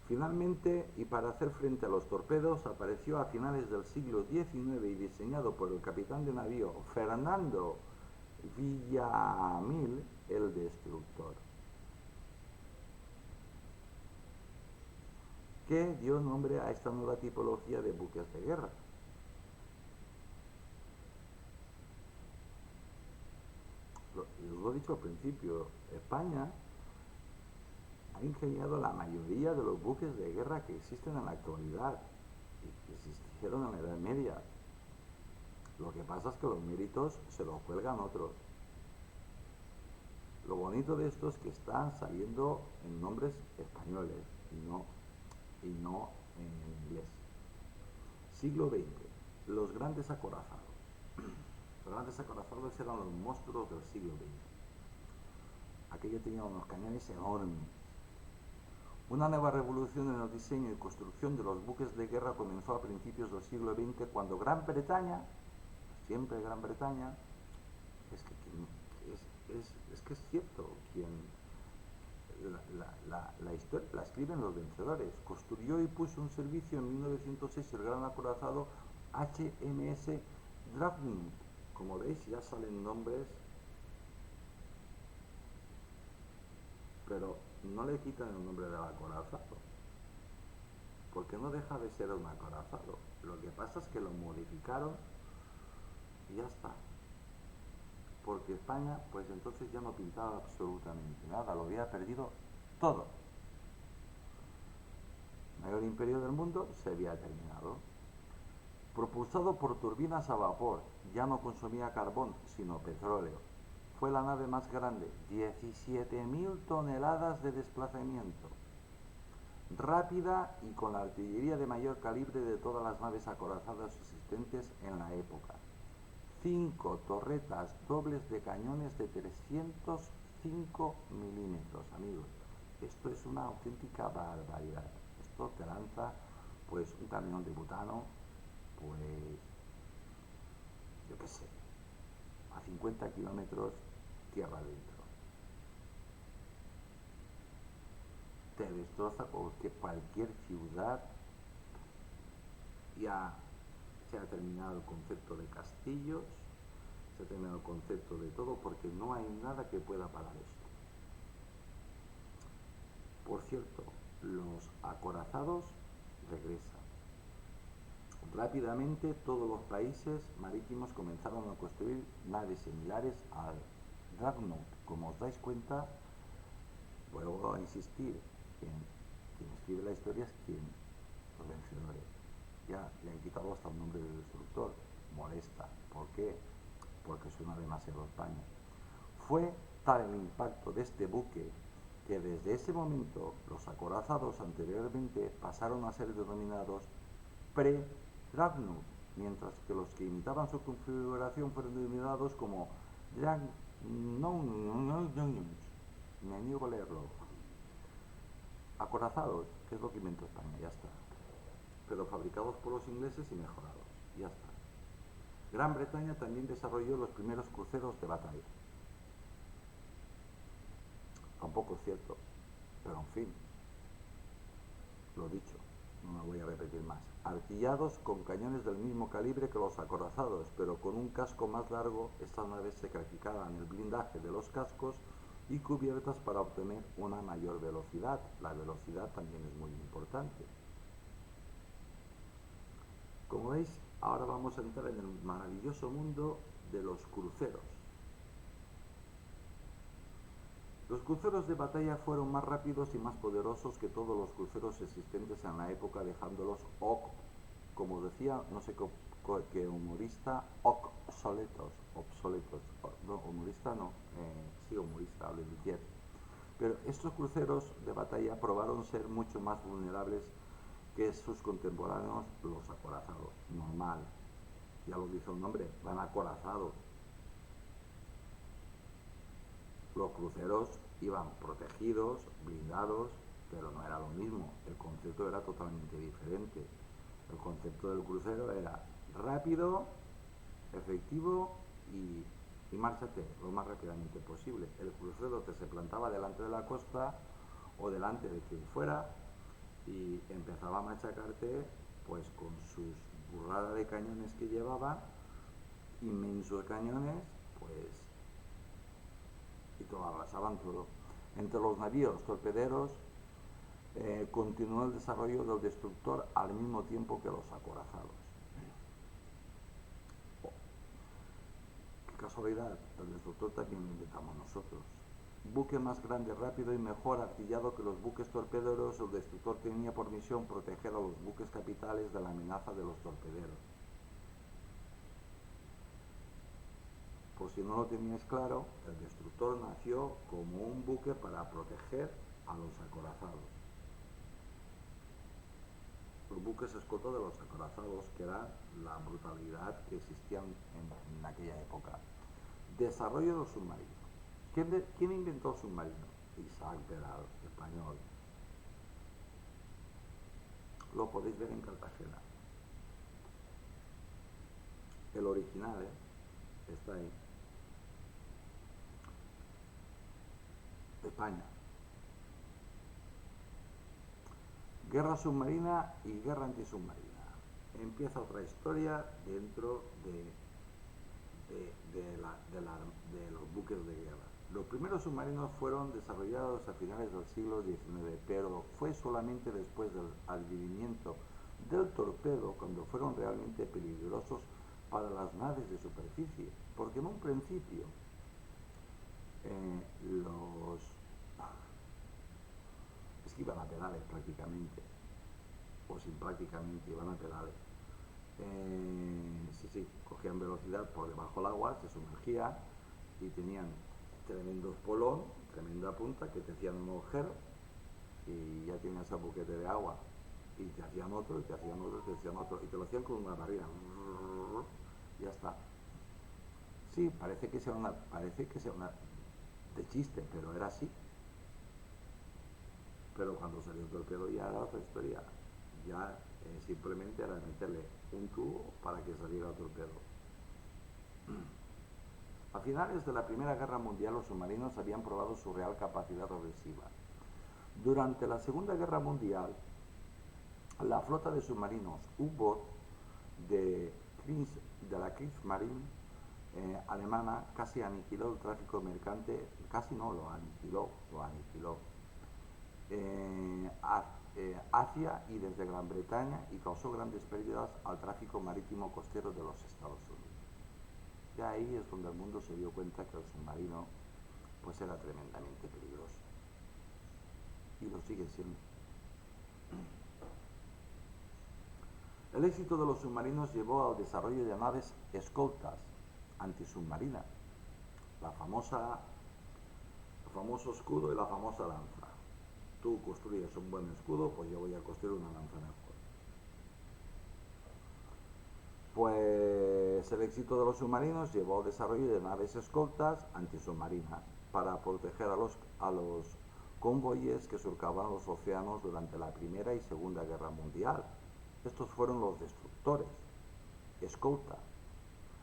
Finalmente, y para hacer frente a los torpedos, apareció a finales del siglo XIX y diseñado por el capitán de navío Fernando Villamil, el destructor, que dio nombre a esta nueva tipología de buques de guerra. Os lo he dicho al principio, España ha ingeniado la mayoría de los buques de guerra que existen en la actualidad y que existieron en la Edad Media. Lo que pasa es que los méritos se los cuelgan otros. Lo bonito de esto es que están saliendo en nombres españoles y no en inglés. Siglo XX, los grandes acorazados. Los grandes acorazados eran los monstruos del siglo XX. Aquello tenía unos cañones enormes. Una nueva revolución en el diseño y construcción de los buques de guerra comenzó a principios del siglo XX cuando Gran Bretaña, siempre Gran Bretaña, es que es cierto, la historia la escriben los vencedores, construyó y puso en servicio en 1906 el gran acorazado HMS Dreadnought. Como veis, ya salen nombres, pero no le quitan el nombre del acorazado, porque no deja de ser un acorazado. Lo que pasa es que lo modificaron y ya está. Porque España, pues entonces ya no pintaba absolutamente nada, lo había perdido todo. El mayor imperio del mundo se había terminado. Propulsado por turbinas a vapor, ya no consumía carbón, sino petróleo. Fue la nave más grande, 17.000 toneladas de desplazamiento. Rápida y con la artillería de mayor calibre de todas las naves acorazadas existentes en la época. 5 torretas dobles de cañones de 305 milímetros, amigos. Esto es una auténtica barbaridad. Esto te lanza, pues, un camión de butano, pues, yo qué sé, a 50 kilómetros tierra adentro. Te destroza cualquier ciudad. Ya se ha terminado el concepto de castillos, se ha terminado el concepto de todo, porque no hay nada que pueda parar esto. Por cierto, los acorazados regresan. Rápidamente todos los países marítimos comenzaron a construir naves similares al Dreadnought. Como os dais cuenta, vuelvo a insistir, quien escribe la historia es los vencedores. Ya le han quitado hasta el nombre del destructor. Molesta. ¿Por qué? Porque suena demasiado España. Fue tal el impacto de este buque que desde ese momento los acorazados anteriormente pasaron a ser denominados pre-Dreadnought, mientras que los que imitaban su configuración fueron denominados como Dreadnought. Me niego a leerlo. Acorazados, que es lo que inventó España, ya está. Pero fabricados por los ingleses y mejorados, ya está. Gran Bretaña también desarrolló los primeros cruceros de batalla. Tampoco es cierto, pero en fin, lo dicho, no me voy a repetir más. Artillados con cañones del mismo calibre que los acorazados, pero con un casco más largo, estas naves se calificaban el blindaje de los cascos y cubiertas para obtener una mayor velocidad. La velocidad también es muy importante. Como veis, ahora vamos a entrar en el maravilloso mundo de los cruceros. Los cruceros de batalla fueron más rápidos y más poderosos que todos los cruceros existentes en la época, dejándolos, como decía no sé qué humorista, obsoletos. No, humorista no, sí, humorista, Le Luthier. Pero estos cruceros de batalla probaron ser mucho más vulnerables que sus contemporáneos, los acorazados. Normal, ya lo dice el nombre, van acorazados. Los cruceros iban protegidos, blindados, pero no era lo mismo. El concepto era totalmente diferente. El concepto del crucero era rápido, efectivo y márchate lo más rápidamente posible. El crucero te se plantaba delante de la costa o delante de quien fuera y empezaba a machacarte pues con sus burradas de cañones que llevaba, inmensos cañones, pues, y todo arrasaban todo. Entre los navíos torpederos continuó el desarrollo del destructor al mismo tiempo que los acorazados. Qué casualidad, el destructor también lo inventamos nosotros. Buque más grande, rápido y mejor artillado que los buques torpederos, el destructor tenía por misión proteger a los buques capitales de la amenaza de los torpederos. Por si no lo teníais claro, el destructor nació como un buque para proteger a los acorazados. Los buques escolta de los acorazados, que era la brutalidad que existía en aquella época. Desarrollo de los submarinos. ¿Quién inventó el submarino? Isaac Peral, español. Lo podéis ver en Cartagena. El original, está ahí. España. Guerra submarina y guerra antisubmarina. Empieza otra historia dentro de los buques de guerra. Los primeros submarinos fueron desarrollados a finales del siglo XIX, pero fue solamente después del advenimiento del torpedo cuando fueron realmente peligrosos para las naves de superficie, porque en un principio es que iban a pedales prácticamente, o sin prácticamente, iban a pedales. Sí, cogían velocidad por debajo del agua, se sumergían y tenían tremendo espolón, tremenda punta, que te hacían un agujero y ya tenías el buquete de agua y te hacían otro, y te hacían otro, y te hacían otro, y te lo hacían con una barrera, y ya está. Sí, parece que sea una de chiste, pero era así. Pero cuando salió el torpedo ya era otra historia. Ya simplemente era meterle un tubo para que saliera el torpedo. A finales de la Primera Guerra Mundial los submarinos habían probado su real capacidad ofensiva. Durante la Segunda Guerra Mundial, la flota de submarinos U-Boot de la Kriegsmarine alemana casi aniquiló el tráfico mercante, casi no, lo aniquiló hacia y desde Gran Bretaña y causó grandes pérdidas al tráfico marítimo costero de los Estados Unidos. Y ahí es donde el mundo se dio cuenta que el submarino pues era tremendamente peligroso. Y lo sigue siendo. El éxito de los submarinos llevó al desarrollo de naves escoltas antisubmarinas, el famoso escudo y la famosa lanza. Tú construyes un buen escudo, pues yo voy a construir una lanza mejor. Pues el éxito de los submarinos llevó al desarrollo de naves escoltas antisubmarinas para proteger a los convoyes que surcaban los océanos durante la Primera y Segunda Guerra Mundial. Estos fueron los destructores, escolta,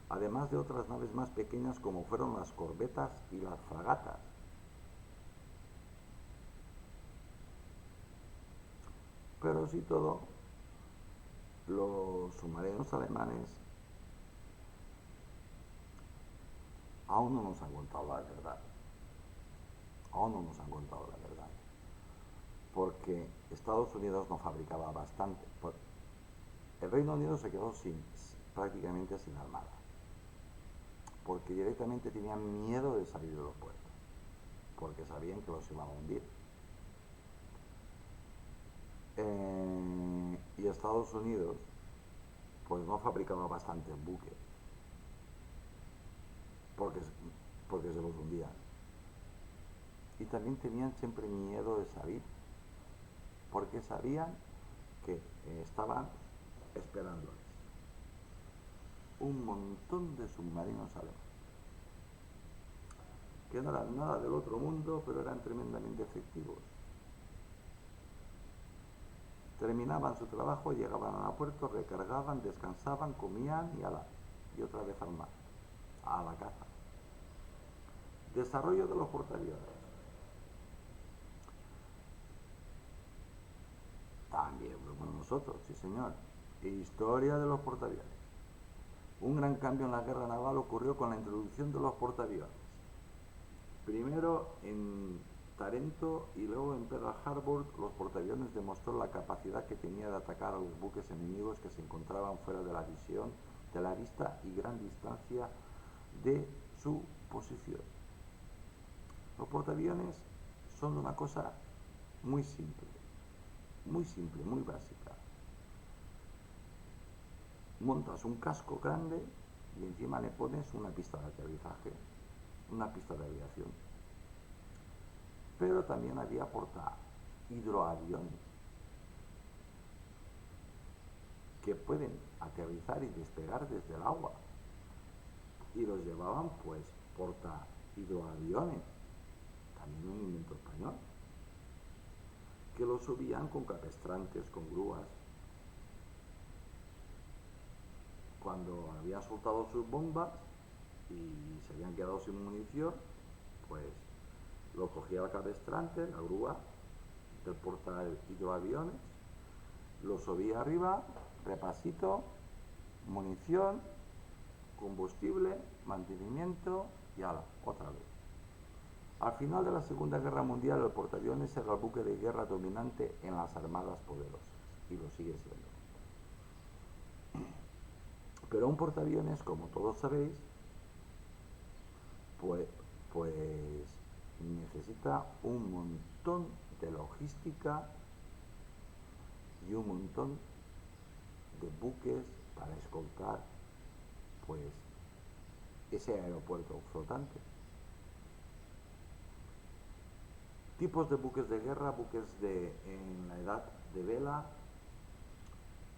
además de otras naves más pequeñas como fueron las corbetas y las fragatas. Pero sí todo, los submarinos alemanes aún no nos han contado la verdad. Aún no nos han contado la verdad. Porque Estados Unidos no fabricaba bastante. El Reino Unido se quedó prácticamente sin armada. Porque directamente tenían miedo de salir de los puertos. Porque sabían que los iban a hundir. Y Estados Unidos pues no fabricaba bastantes buques porque se los hundían. y también tenían siempre miedo de salir, porque sabían que estaban esperándoles un montón de submarinos alemanes, que no eran nada del otro mundo, pero eran tremendamente efectivos. Terminaban su trabajo, llegaban al puerto, recargaban, descansaban, comían y otra vez al mar, a la caza. Desarrollo de los portaaviones. También fuimos nosotros, sí señor. Historia de los portaaviones. Un gran cambio en la guerra naval ocurrió con la introducción de los portaaviones. Primero en Tarento y luego en Pearl Harbor, los portaaviones demostró la capacidad que tenía de atacar a los buques enemigos que se encontraban fuera de la visión, de la vista y gran distancia de su posición. Los portaaviones son una cosa muy simple, muy básica. Montas un casco grande y encima le pones una pista de aterrizaje, una pista de aviación. Pero también había portahidroaviones que pueden aterrizar y despegar desde el agua. Y los llevaban pues portahidroaviones, también un invento español, que los subían con capestrantes, con grúas. Cuando habían soltado sus bombas y se habían quedado sin munición, pues lo cogía el cabestrante, la grúa del portahidroaviones, lo subía arriba, repasito, munición, combustible, mantenimiento y otra vez. Al final de la Segunda Guerra Mundial, el portaaviones era el buque de guerra dominante en las armadas poderosas, y lo sigue siendo. Pero un portaaviones, como todos sabéis, pues necesita un montón de logística y un montón de buques para escoltar pues ese aeropuerto flotante. Tipos de buques de guerra, en la edad de vela.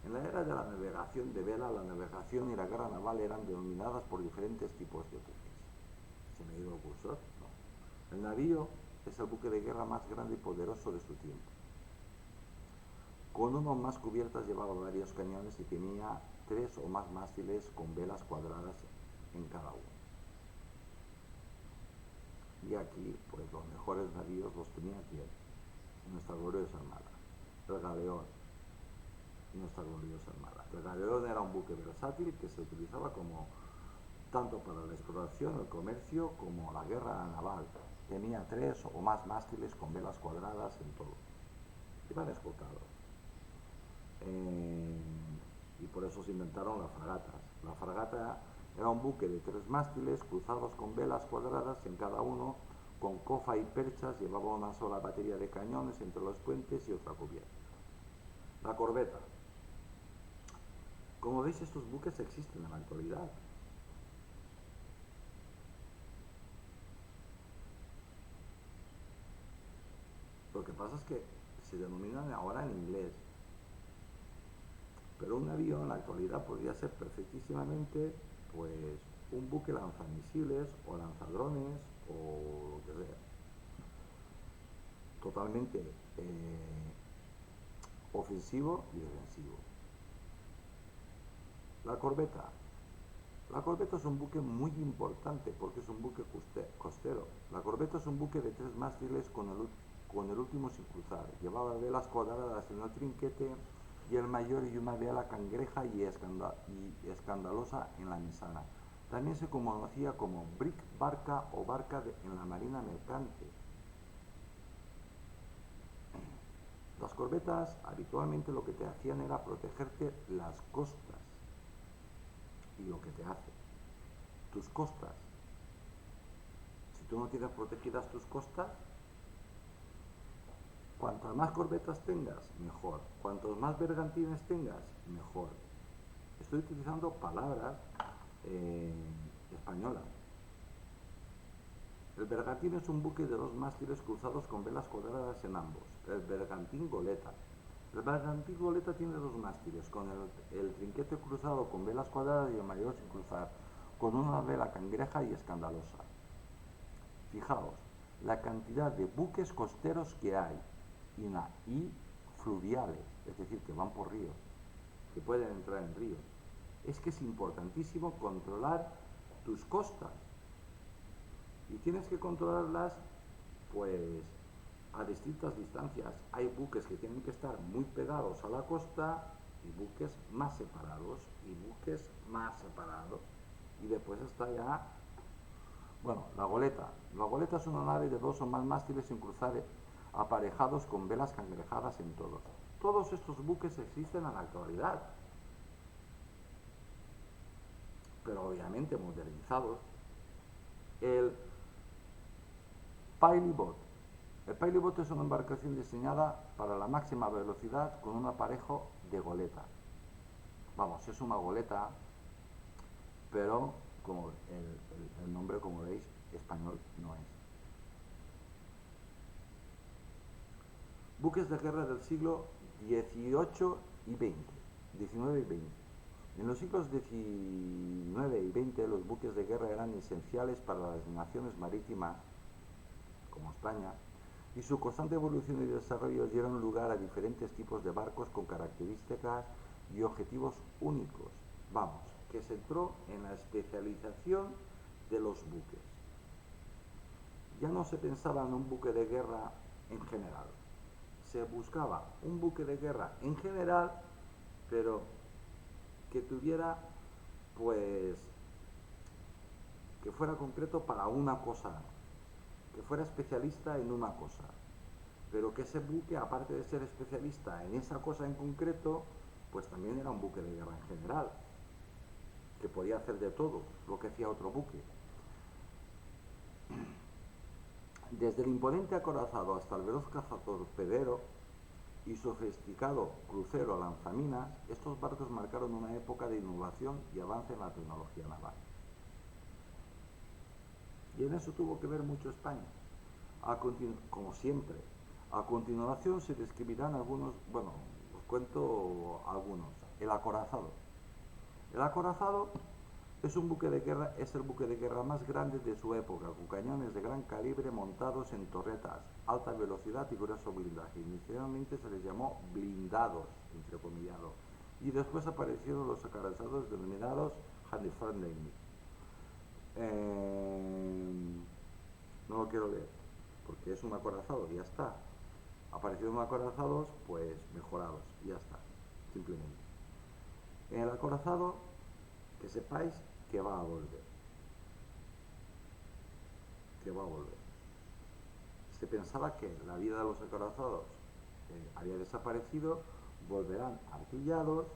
En la era de la navegación de vela, la navegación y la guerra naval eran denominadas por diferentes tipos de buques. ¿Se me ha ido el cursor? No. El navío es el buque de guerra más grande y poderoso de su tiempo. Con uno o más cubiertas llevaba varios cañones y tenía 3 o más mástiles con velas cuadradas en cada uno. Y aquí, pues los mejores navíos los tenía aquí, nuestra gloriosa Armada, el galeón, nuestra gloriosa Armada. El galeón era un buque versátil que se utilizaba tanto para la exploración, el comercio, como la guerra naval. Tenía 3 o más mástiles con velas cuadradas en todo. Iban escoltados. Y por eso se inventaron las fragatas. La fragata era un buque de 3 mástiles cruzados con velas cuadradas en cada uno, con cofa y perchas, llevaba una sola batería de cañones entre los puentes y otra cubierta. La corbeta. Como veis, estos buques existen en la actualidad. Lo que pasa es que se denominan ahora en inglés. Pero un avión en la actualidad podría ser perfectísimamente pues un buque lanzamisiles o lanzadrones o lo que sea. Totalmente ofensivo y defensivo. La corbeta. La corbeta es un buque muy importante porque es un buque costero. La corbeta es un buque de 3 mástiles con el último sin cruzar. Llevaba velas cuadradas en el trinquete y el mayor y una vela cangreja y escandalosa en la mesana. También se conocía como brick barca o barca en la marina mercante. Las corbetas habitualmente lo que te hacían era protegerte las costas. Y lo que te hace, tus costas. Si tú no tienes protegidas tus costas, cuantas más corbetas tengas, mejor. Cuantos más bergantines tengas, mejor. Estoy utilizando palabras españolas. El bergantín es un buque de dos mástiles cruzados con velas cuadradas en ambos, el bergantín goleta. El bergantín goleta tiene dos mástiles, con el trinquete cruzado con velas cuadradas y el mayor sin cruzar, con una vela cangreja y escandalosa. Fijaos, la cantidad de buques costeros que hay y fluviales, es decir, que van por ríos, que pueden entrar en ríos. Es que es importantísimo controlar tus costas. Y tienes que controlarlas, pues, a distintas distancias. Hay buques que tienen que estar muy pegados a la costa y buques más separados y buques más separados. Y después está ya, bueno, la goleta. La goleta es una nave de dos o más mástiles sin cruzar, aparejados con velas cangrejadas en todos. Todos estos buques existen en la actualidad, pero obviamente modernizados. El Pilibot. El Pilibot es una embarcación diseñada para la máxima velocidad con un aparejo de goleta. Vamos, es una goleta, pero como el nombre, como veis, español no es. Buques de guerra del siglo XVIII y XX, XIX y XX. En los siglos XIX y XX los buques de guerra eran esenciales para las naciones marítimas, como España, y su constante evolución y desarrollo dieron lugar a diferentes tipos de barcos con características y objetivos únicos. Vamos, que se entró en la especialización de los buques. Ya no se pensaba en un buque de guerra en general. Se buscaba un buque de guerra en general, pero que tuviera, pues, que fuera concreto para una cosa, que fuera especialista en una cosa, pero que ese buque, aparte de ser especialista en esa cosa en concreto, pues también era un buque de guerra en general, que podía hacer de todo lo que hacía otro buque. Desde el imponente acorazado hasta el veloz cazatorpedero y sofisticado crucero lanzaminas, estos barcos marcaron una época de innovación y avance en la tecnología naval. Y en eso tuvo que ver mucho España, como siempre. A continuación se describirán algunos, bueno, os cuento algunos. El acorazado. El acorazado es el buque de guerra más grande de su época, con cañones de gran calibre montados en torretas, alta velocidad y grueso blindaje. Inicialmente se les llamó blindados, entrecomillados, y después aparecieron los acorazados denominados Handelsfarben. No lo quiero leer, porque es un acorazado y ya está. Aparecieron acorazados, pues mejorados, y ya está, simplemente. En el acorazado, que sepáis que va a volver. Que va a volver. Se pensaba que la vida de los acorazados había desaparecido, volverán artillados,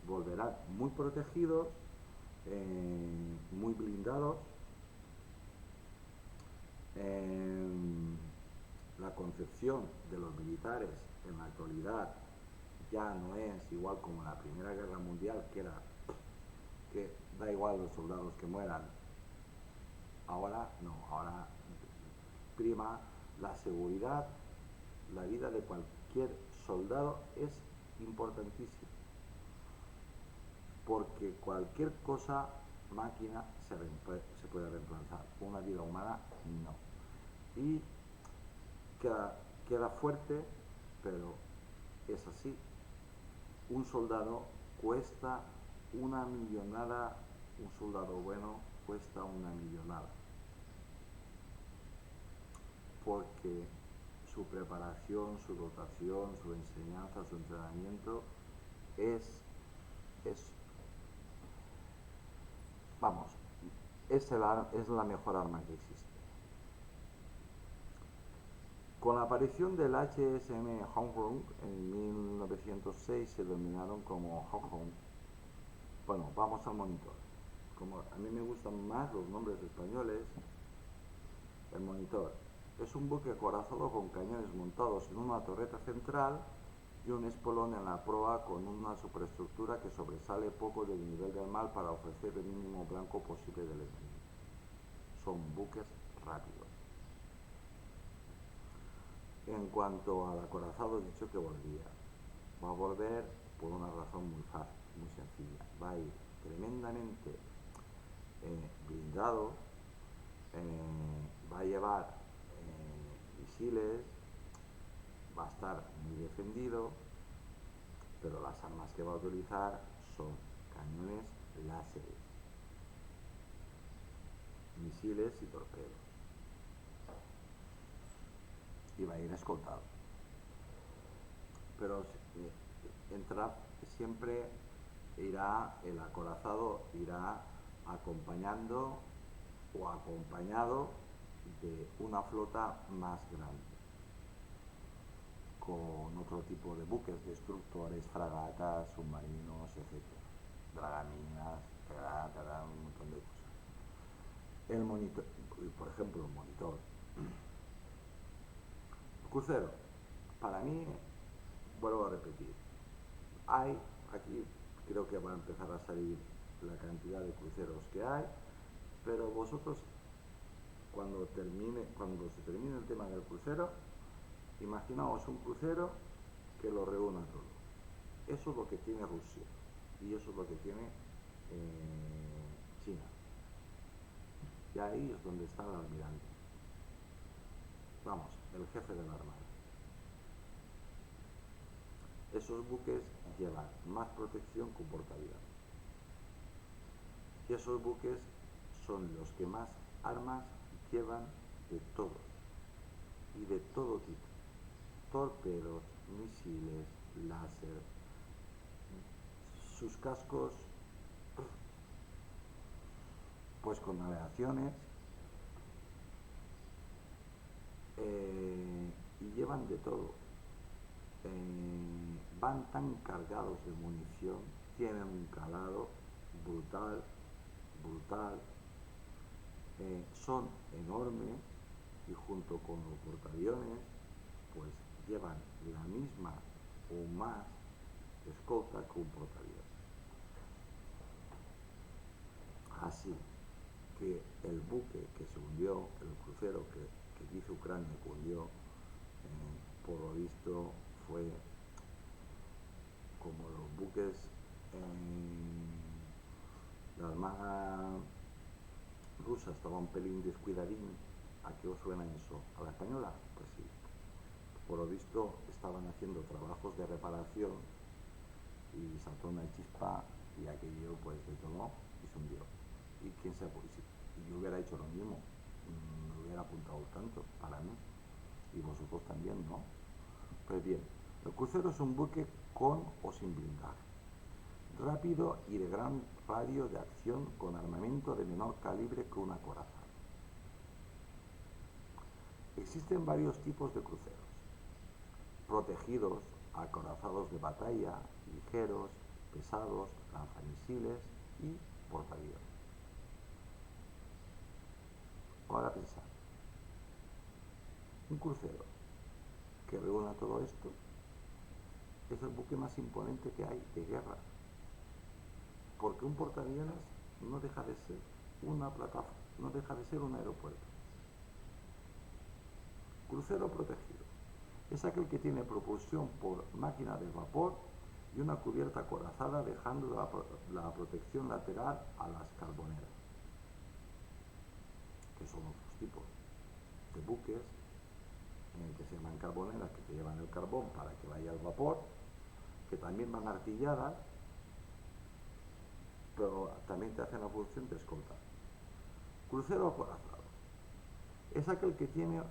volverán muy protegidos, muy blindados. La concepción de los militares en la actualidad ya no es igual como en la Primera Guerra Mundial, que era que da igual los soldados que mueran. Ahora no, ahora prima la seguridad, la vida de cualquier soldado es importantísima, porque cualquier cosa, máquina, se puede reemplazar, una vida humana no. Y queda fuerte, pero es así. Un soldado cuesta una millonada, un soldado bueno cuesta una millonada, porque su preparación, su dotación, su enseñanza, su entrenamiento es vamos, es la mejor arma que existe. Con la aparición del HMS Hong en 1906 se denominaron como Hong Kong. Bueno, vamos al monitor. Como a mí me gustan más los nombres españoles, el monitor es un buque acorazado con cañones montados en una torreta central y un espolón en la proa con una superestructura que sobresale poco del nivel del mar para ofrecer el mínimo blanco posible del enemigo. Son buques rápidos. En cuanto al acorazado, he dicho que volvía. Va a volver por una razón muy fácil, muy sencilla. Va a ir tremendamente blindado, va a llevar misiles, va a estar muy defendido, pero las armas que va a utilizar son cañones láseres, misiles y torpedos. Y va a ir escoltado. Pero entra siempre, el acorazado irá acompañando o acompañado de una flota más grande, con otro tipo de buques, destructores, fragatas, submarinos, etc. Dragaminas, un montón de cosas. El monitor, por ejemplo, el monitor. El crucero, para mí, vuelvo a repetir, aquí creo que va a empezar a salir la cantidad de cruceros que hay, pero vosotros cuando se termine el tema del crucero, imaginaos un crucero que lo reúna todo. Eso es lo que tiene Rusia y eso es lo que tiene China. Y ahí es donde está el almirante. Vamos, el jefe de la armada. Esos buques llevan más protección que un portaaviones. Y esos buques son los que más armas llevan de todos y de todo tipo. Torpedos, misiles, láser. Sus cascos, pues con navegaciones, y llevan de todo. Van tan cargados de munición, tienen un calado brutal, son enormes y junto con los portaaviones pues llevan la misma o más escolta que un portaaviones. Así que el buque que se hundió, el crucero que dice Ucrania que hundió, por lo visto fue como los buques la Armada rusa estaba un pelín descuidadín. ¿A qué os suena eso? ¿A la española? Pues sí. Por lo visto estaban haciendo trabajos de reparación y saltó una chispa y aquello pues detonó y se hundió. ¿Y quién se y yo hubiera hecho lo mismo? Me hubiera apuntado tanto para mí y vosotros también, ¿no? Pues bien, el crucero es un buque con o sin blindaje, rápido y de gran radio de acción, con armamento de menor calibre que un acorazado. Existen varios tipos de cruceros: protegidos, acorazados de batalla, ligeros, pesados, lanzamisiles y portaaviones. Ahora pensad, un crucero que reúna todo esto es el buque más imponente que hay de guerra, porque un portaaviones no deja de ser una plataforma, no deja de ser un aeropuerto. Crucero protegido es aquel que tiene propulsión por máquina de vapor y una cubierta acorazada, dejando la protección lateral a las carboneras, que son otros tipos de buques que se llaman carboneras, que te llevan el carbón para que vaya el vapor, que también van artilladas, pero también te hacen la función de escolta. Crucero acorazado es aquel que tiene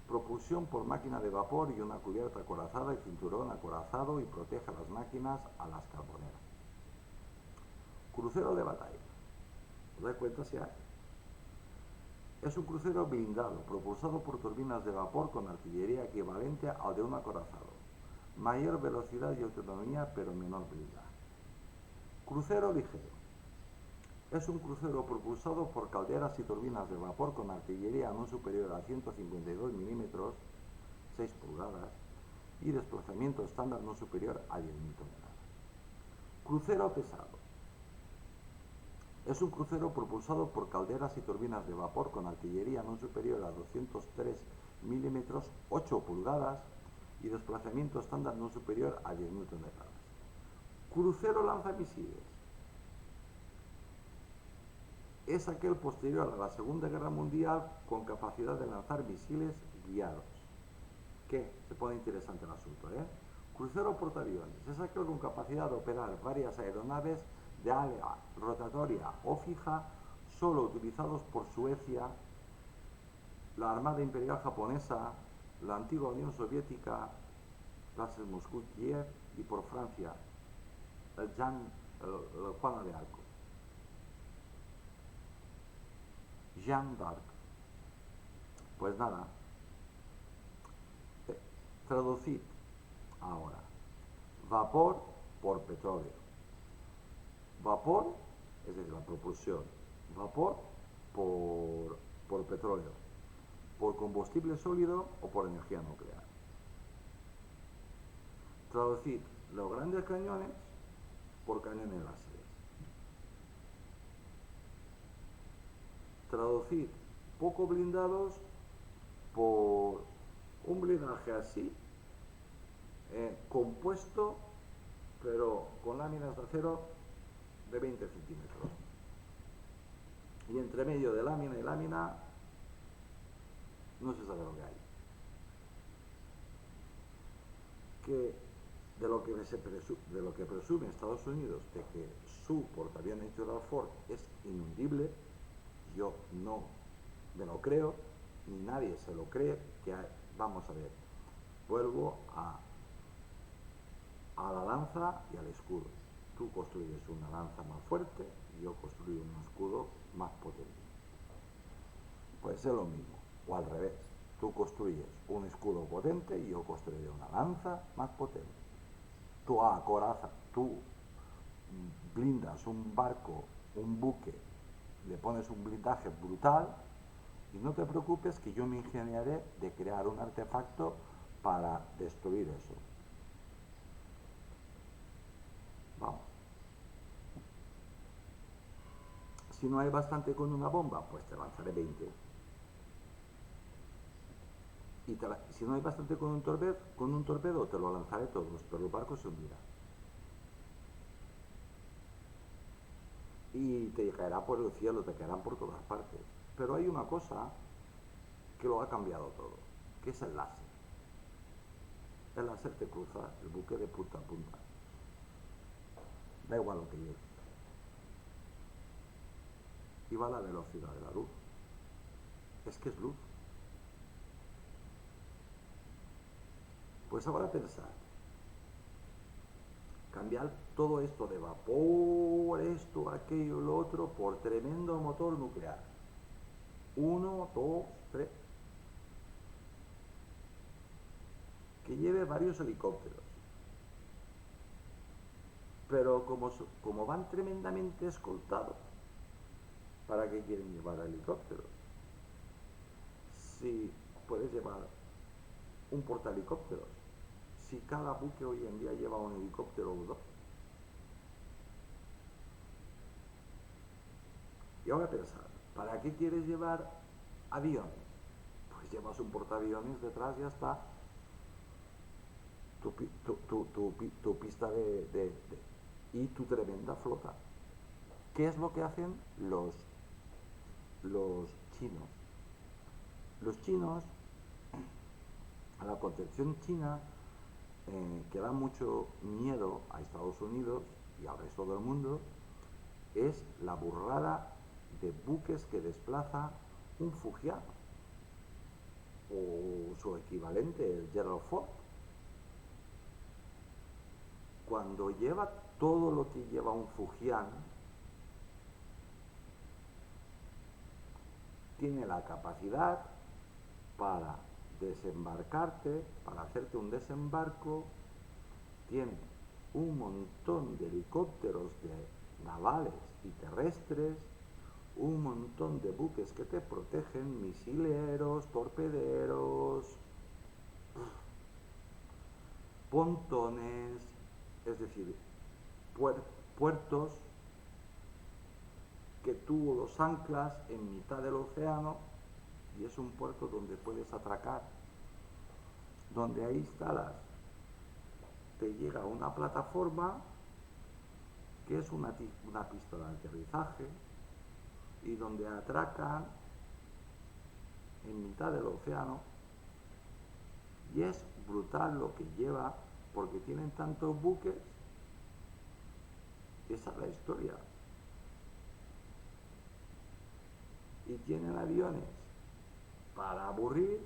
propulsión por máquina de vapor y una cubierta acorazada y cinturón acorazado y protege las máquinas a las carboneras. Crucero de batalla. ¿Os dais cuenta si hay? Es un crucero blindado, propulsado por turbinas de vapor con artillería equivalente al de un acorazado. Mayor velocidad y autonomía, pero menor blindaje. Crucero ligero. Es un crucero propulsado por calderas y turbinas de vapor con artillería no superior a 152 milímetros, 6 pulgadas, y desplazamiento estándar no superior a 10.000 toneladas. Crucero pesado. Es un crucero propulsado por calderas y turbinas de vapor con artillería no superior a 203 milímetros, 8 pulgadas y desplazamiento estándar no superior a 10.000 toneladas. Crucero lanzamisiles. Es aquel posterior a la Segunda Guerra Mundial con capacidad de lanzar misiles guiados. ¿Qué? Se pone interesante el asunto, ¿eh? Crucero portaaviones. Es aquel con capacidad de operar varias aeronaves de ala rotatoria o fija, solo utilizados por Suecia, la Armada Imperial Japonesa, la antigua Unión Soviética, clases Moscú-Kiev, y por Francia, el Juana de Arco. Jeanne d'Arc. Pues nada, traducid ahora. Vapor por petróleo. Vapor, es decir, la propulsión. Vapor por petróleo. Por combustible sólido o por energía nuclear. Traducid los grandes cañones por cañones láseres. Traducid poco blindados por un blindaje así, compuesto, pero con láminas de acero de 20 centímetros. Y entre medio de lámina y lámina no se sabe lo que hay. Que de lo que presume Estados Unidos de que su portaaviones Gerald Ford es inundible, yo no me lo creo, ni nadie se lo cree. Vamos a ver, vuelvo a la lanza y al escudo. Tú construyes una lanza más fuerte y yo construyo un escudo más potente. Puede ser lo mismo, o al revés. Tú construyes un escudo potente y yo construiré una lanza más potente. Tú blindas un barco, un buque, le pones un blindaje brutal y no te preocupes que yo me ingeniaré de crear un artefacto para destruir eso. Vamos. Si no hay bastante con una bomba, pues te lanzaré 20. Y si no hay bastante con un torpedo, te lo lanzaré todos, pero el barco se hundirá. Y te caerá por el cielo, te caerán por todas partes. Pero hay una cosa que lo ha cambiado todo, que es el láser. El láser te cruza el buque de punta a punta. Da igual lo que lleve. Y va a la velocidad de la luz. Es que es luz. Pues ahora pensad, cambiar todo esto de vapor, esto, aquello, lo otro, por tremendo motor nuclear. 1, 2, 3. Que lleve varios helicópteros. Pero como van tremendamente escoltados, ¿para qué quieren llevar helicópteros? Si puedes llevar un portahelicópteros, si cada buque hoy en día lleva un helicóptero o dos. Y ahora pensad, ¿para qué quieres llevar aviones? Pues llevas un portaaviones detrás y ya está. Tu pista y tu tremenda flota. ¿Qué es lo que hacen los chinos? Los chinos, a la concepción china, que da mucho miedo a Estados Unidos y al resto del mundo, es la burrada de buques que desplaza un Fujian o su equivalente, el Gerald Ford. Cuando lleva todo lo que lleva un Fujian, tiene la capacidad para desembarcarte, para hacerte un desembarco, tiene un montón de helicópteros navales y terrestres, un montón de buques que te protegen, misileros, torpederos, pontones, es decir, puertos que tú los anclas en mitad del océano y es un puerto donde puedes atracar donde ahí instalas, te llega una plataforma que es una pista de aterrizaje y donde atracan en mitad del océano, y es brutal lo que lleva porque tienen tantos buques. Esa es la historia. Y tienen aviones para aburrir,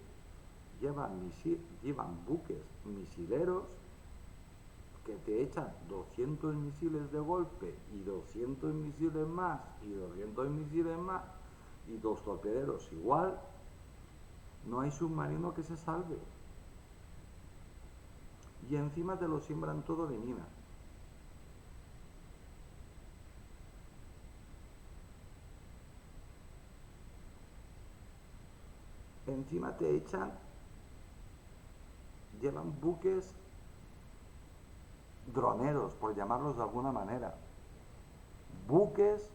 llevan buques misileros que te echan 200 misiles de golpe y 200 misiles más y 200 misiles más y dos torpederos igual. No hay submarino que se salve. Y encima te lo siembran todo de minas. Encima te echan, llevan buques droneros, por llamarlos de alguna manera. Buques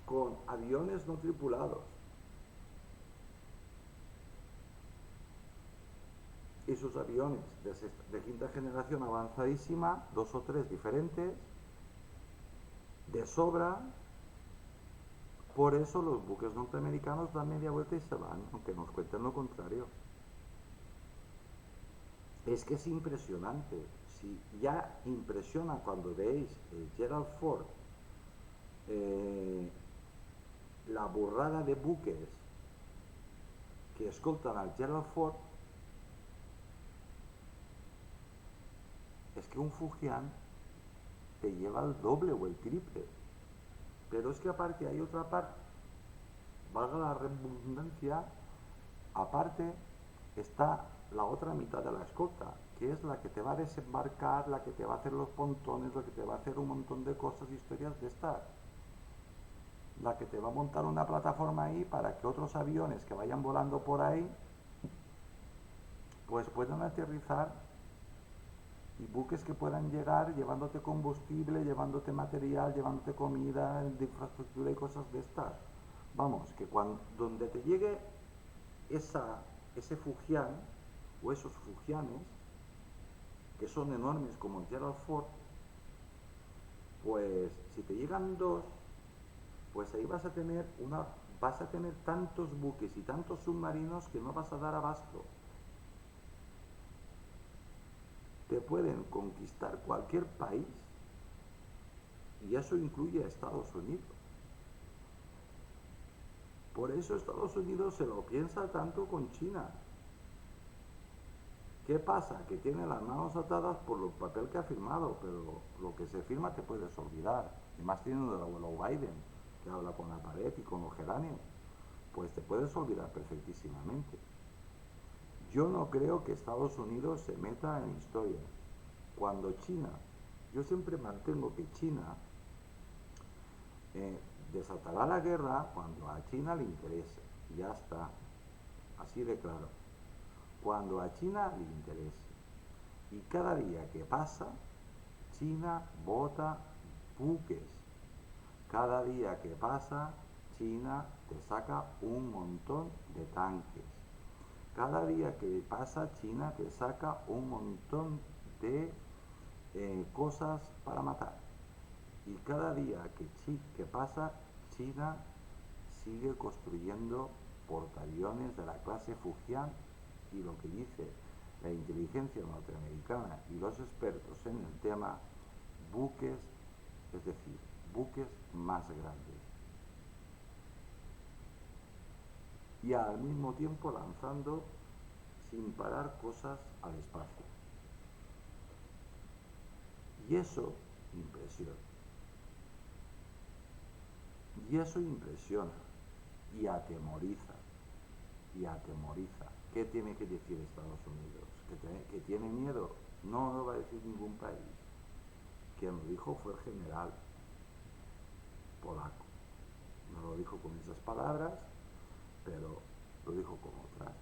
con aviones no tripulados. Y sus aviones de quinta generación avanzadísima, 2 o 3 diferentes, de sobra. Por eso los buques norteamericanos dan media vuelta y se van, aunque nos cuenten lo contrario. Es que es impresionante. Si ya impresiona cuando veis el Gerald Ford, la burrada de buques que escoltan al Gerald Ford, es que un Fujian te lleva el doble o el triple. Pero es que aparte hay otra parte, valga la redundancia, aparte está la otra mitad de la escolta, que es la que te va a desembarcar, la que te va a hacer los pontones, la que te va a hacer un montón de cosas, historias de estas. La que te va a montar una plataforma ahí para que otros aviones que vayan volando por ahí pues puedan aterrizar, y buques que puedan llegar llevándote combustible, llevándote material, llevándote comida, de infraestructura y cosas de estas. Vamos, que donde te llegue ese Fujian o esos Fujianes, que son enormes como el Gerald Ford, pues si te llegan dos, pues ahí vas a tener tantos buques y tantos submarinos que no vas a dar abasto. Te pueden conquistar cualquier país, y eso incluye a Estados Unidos. Por eso Estados Unidos se lo piensa tanto con China. ¿Qué pasa? Que tiene las manos atadas por el papel que ha firmado, pero lo que se firma te puedes olvidar. Y más teniendo el abuelo Biden, que habla con la pared y con los geranios, pues te puedes olvidar perfectísimamente. Yo no creo que Estados Unidos se meta en historia. Cuando China, yo siempre mantengo que China desatará la guerra cuando a China le interese. Y ya está. Así de claro. Cuando a China le interese. Y cada día que pasa, China bota buques. Cada día que pasa, China te saca un montón de tanques. Cada día que pasa, China te saca un montón de cosas para matar. Y cada día que pasa, China sigue construyendo portaaviones de la clase Fujian, y lo que dice la inteligencia norteamericana y los expertos en el tema, buques, es decir, buques más grandes. Y al mismo tiempo lanzando sin parar cosas al espacio. Y eso impresiona. Y eso impresiona y atemoriza. Y atemoriza. ¿Qué tiene que decir Estados Unidos? ¿Que tiene miedo? No lo va a decir ningún país. Quien lo dijo fue el general polaco. No lo dijo con esas palabras, pero lo dijo con otras.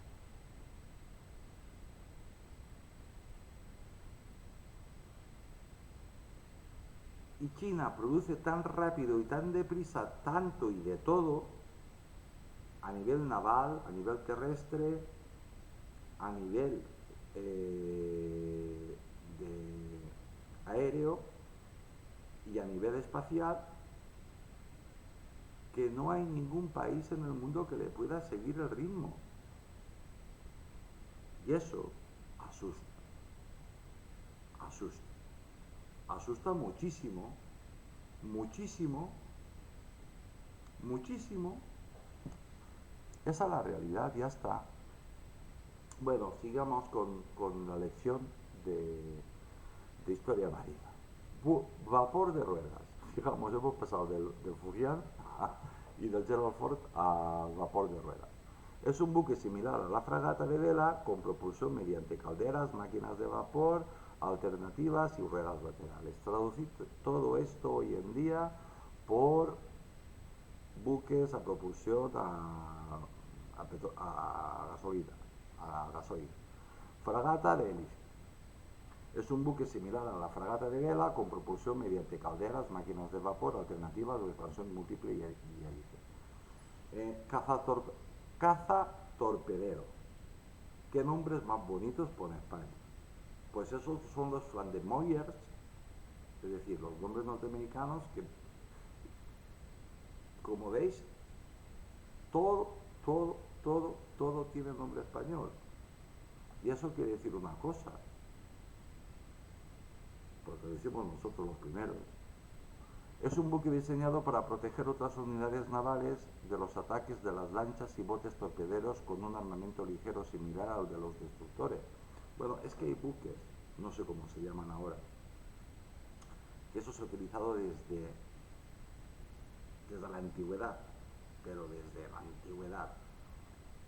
Y China produce tan rápido y tan deprisa tanto y de todo, a nivel naval, a nivel terrestre, a nivel de aéreo y a nivel espacial que no hay ningún país en el mundo que le pueda seguir el ritmo. Y eso asusta, asusta, asusta muchísimo, muchísimo, muchísimo. Esa es la realidad, ya está. Bueno, sigamos con la lección de historia marina. Vapor de ruedas. Digamos, hemos pasado del Fujian y del Gerald Ford a vapor de ruedas. Es un buque similar a la fragata de vela con propulsión mediante calderas, máquinas de vapor, alternativas y ruedas laterales. Traducir todo esto hoy en día por buques a propulsión a gasolina, a gasoil. Fragata de hélice. Es un buque similar a la fragata de vela con propulsión mediante calderas, máquinas de vapor, alternativas o expansión múltiple y hélice. Caza torpedero. ¿Qué nombres más bonitos pone España? Pues esos son los Flandemoyers, es decir, los nombres norteamericanos que, como veis, todo tiene nombre español. Y eso quiere decir una cosa, porque lo decimos nosotros los primeros. Es un buque diseñado para proteger otras unidades navales de los ataques de las lanchas y botes torpederos con un armamento ligero similar al de los destructores. Bueno, es que hay buques, no sé cómo se llaman ahora, que eso se ha utilizado desde la antigüedad, pero desde la antigüedad,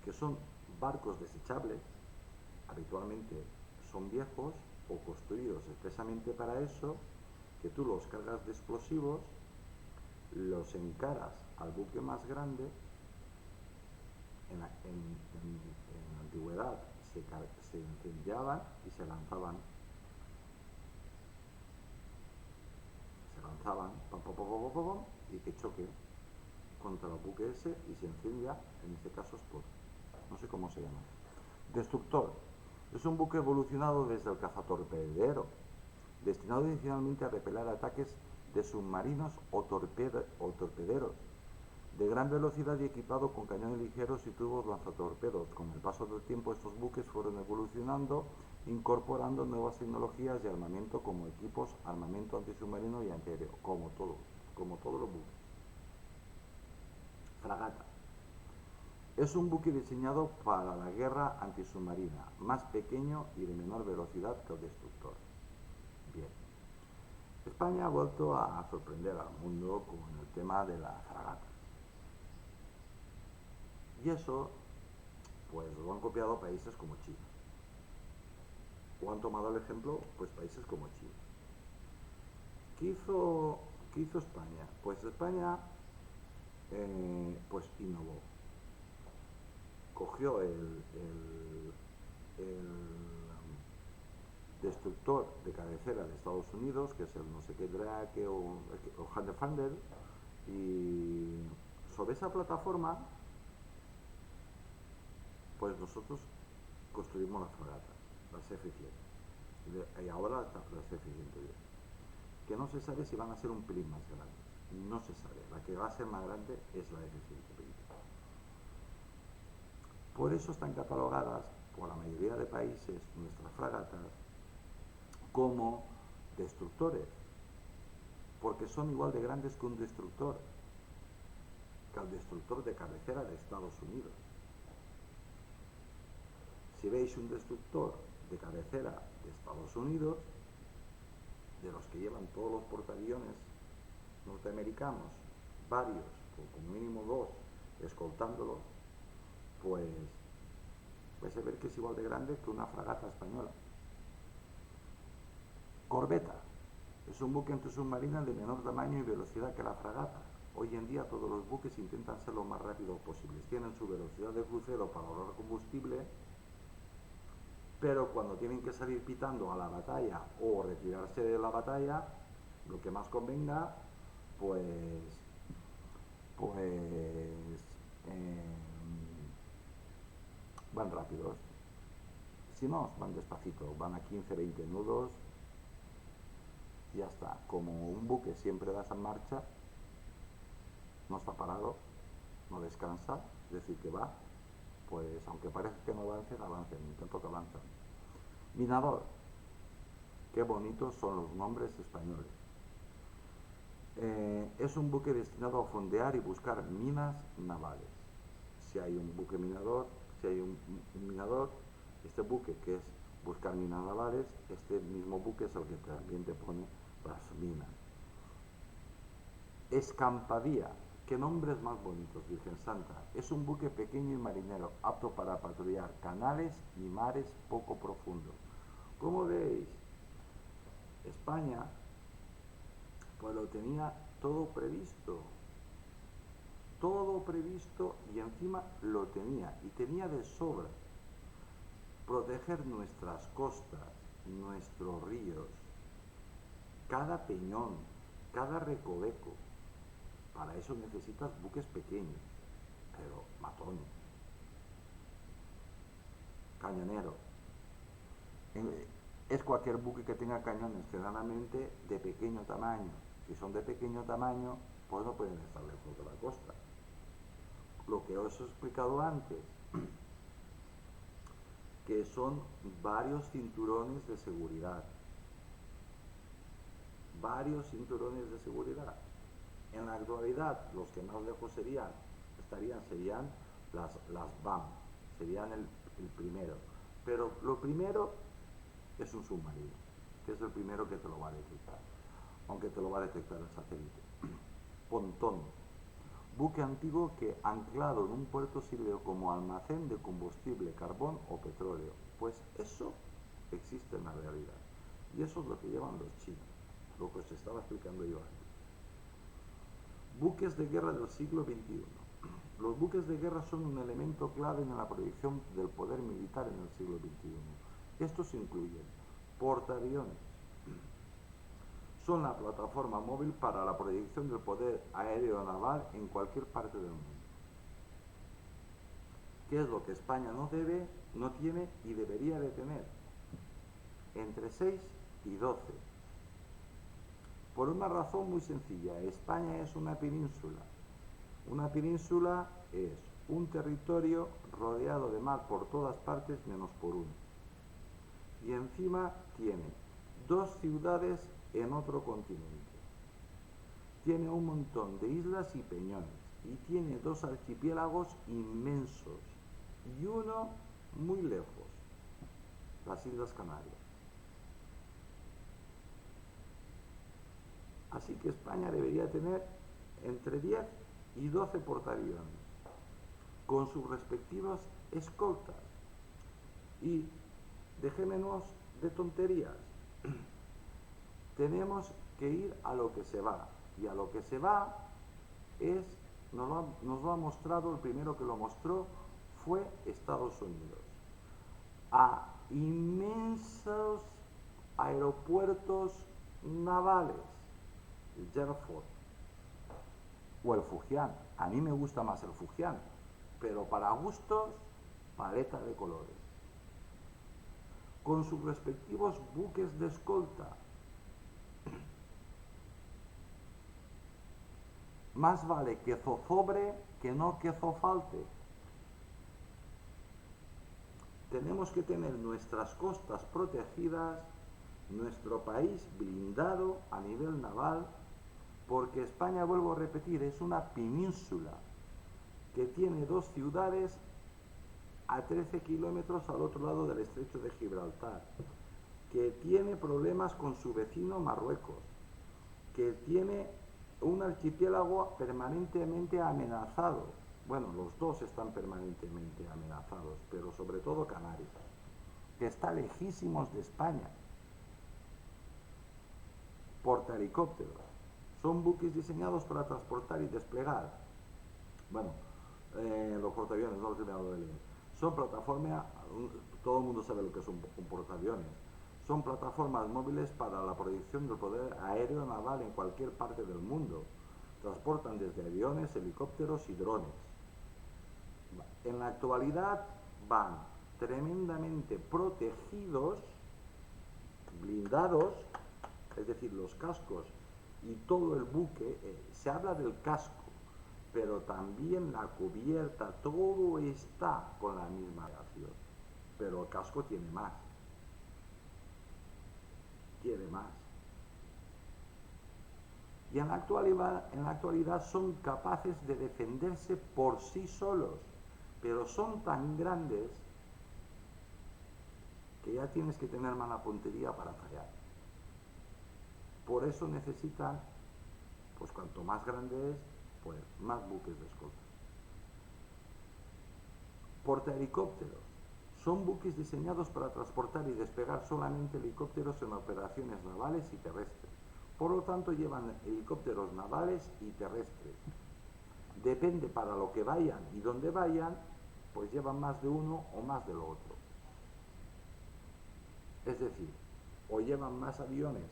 que son barcos desechables, habitualmente son viejos o construidos expresamente para eso, que tú los cargas de explosivos, los encaras al buque más grande. En la antigüedad se incendiaban y se lanzaban, y que choque contra el buque ese y se incendia, en este caso explota. No sé cómo se llama. Destructor. Es un buque evolucionado desde el cazatorpedero, destinado inicialmente a repeler ataques de submarinos o torpederos, de gran velocidad y equipado con cañones ligeros y tubos lanzatorpedos. Con el paso del tiempo estos buques fueron evolucionando, incorporando nuevas tecnologías y armamento como equipos, armamento antisubmarino y antiaéreo, como todos los buques. Fragata. Es un buque diseñado para la guerra antisubmarina, más pequeño y de menor velocidad que el destructor. Bien. España ha vuelto a sorprender al mundo con el tema de las fragatas. Y eso, pues lo han copiado países como China. O han tomado el ejemplo, pues países como China. ¿Qué hizo España? Pues España, pues innovó. Cogió el destructor de cabecera de Estados Unidos, que es el no sé qué Drake o Hunter Thunder, y sobre esa plataforma, pues nosotros construimos las fragatas, las F-100, y ahora las F-110, que no se sabe si van a ser un pelín más grandes, no se sabe, la que va a ser más grande es la F-120. Por eso están catalogadas por la mayoría de países nuestras fragatas como destructores, porque son igual de grandes que un destructor, que el destructor de cabecera de Estados Unidos. Si veis un destructor de cabecera de Estados Unidos, de los que llevan todos los portaaviones norteamericanos, varios, o con mínimo dos, escoltándolos, pues vais a ver que es igual de grande que una fragata española. Corbeta. Es un buque antisubmarino de menor tamaño y velocidad que la fragata. Hoy en día todos los buques intentan ser lo más rápidos posibles. Tienen su velocidad de crucero para ahorrar combustible, pero cuando tienen que salir pitando a la batalla o retirarse de la batalla, lo que más convenga, pues van rápidos. Si no, van despacito, van a 15, 20 nudos, y ya está. Como un buque siempre das en marcha, no está parado, no descansa, es decir, que va, pues aunque parezca que no avancen, intento que avanzan. Minador, qué bonitos son los nombres españoles. Es un buque destinado a fondear y buscar minas navales. Si hay un buque minador, si hay un minador, este buque que es buscar minas navales, este mismo buque es el que también te pone las minas. Escampadía, qué nombres más bonitos, Virgen Santa. Es un buque pequeño y marinero, apto para patrullar canales y mares poco profundos. Como veis, España pues lo tenía todo previsto y encima lo tenía, y tenía de sobra. Proteger nuestras costas, nuestros ríos, cada peñón, cada recoveco. Para eso necesitas buques pequeños, pero matón, cañonero. Es cualquier buque que tenga cañones, generalmente de pequeño tamaño. Si son de pequeño tamaño, pues no pueden estar lejos de la costa. Lo que os he explicado antes, que son varios cinturones de seguridad. En la actualidad, los que más lejos serían las BAM, serían el primero. Pero lo primero es un submarino, que es el primero que te lo va a detectar, aunque te lo va a detectar el satélite. Pontón, buque antiguo que anclado en un puerto sirve como almacén de combustible, carbón o petróleo. Pues eso existe en la realidad. Y eso es lo que llevan los chinos, lo que os estaba explicando yo antes. Buques de guerra del siglo XXI. Los buques de guerra son un elemento clave en la proyección del poder militar en el siglo XXI. Estos incluyen portaaviones. Son la plataforma móvil para la proyección del poder aéreo naval en cualquier parte del mundo. ¿Qué es lo que España no tiene y debería de tener? Entre 6 y 12. Por una razón muy sencilla, España es una península. Una península es un territorio rodeado de mar por todas partes menos por uno. Y encima tiene 2 ciudades en otro continente. Tiene un montón de islas y peñones. Y tiene 2 archipiélagos inmensos. Y uno muy lejos, las Islas Canarias. Así que España debería tener entre 10 y 12 portaaviones, con sus respectivos escoltas. Y dejémonos de tonterías. Tenemos que ir a lo que se va. Y a lo que se va nos lo ha mostrado, el primero que lo mostró fue Estados Unidos. A inmensos aeropuertos navales, el Gerald o el Fujian. A mí me gusta más el Fujian, pero para gustos, paleta de colores. Con sus respectivos buques de escolta. Más vale que zozobre que no que zofalte. Tenemos que tener nuestras costas protegidas, nuestro país blindado a nivel naval, porque España, vuelvo a repetir, es una península que tiene 2 ciudades a 13 kilómetros al otro lado del estrecho de Gibraltar, que tiene problemas con su vecino Marruecos, que tiene un archipiélago permanentemente amenazado. Bueno, los 2 están permanentemente amenazados, pero sobre todo Canarias, que está lejísimos de España. Portahelicópteros. Son buques diseñados para transportar y desplegar. Bueno, los portaaviones, no los he terminado de leer. Son plataformas, todo el mundo sabe lo que es un portaaviones. Son plataformas móviles para la proyección del poder aéreo naval en cualquier parte del mundo. Transportan desde aviones, helicópteros y drones. En la actualidad van tremendamente protegidos, blindados, es decir, los cascos y todo el buque, se habla del casco, pero también la cubierta, todo está con la misma aleación, pero el casco tiene más, y en la actualidad son capaces de defenderse por sí solos, pero son tan grandes que ya tienes que tener mala puntería para fallar. Por eso necesitan, pues cuanto más grande es, pues más buques de escolta. Portahelicópteros. Son buques diseñados para transportar y despegar solamente helicópteros en operaciones navales y terrestres. Por lo tanto, llevan helicópteros navales y terrestres. Depende para lo que vayan y dónde vayan, pues llevan más de uno o más de lo otro. Es decir, o llevan más aviones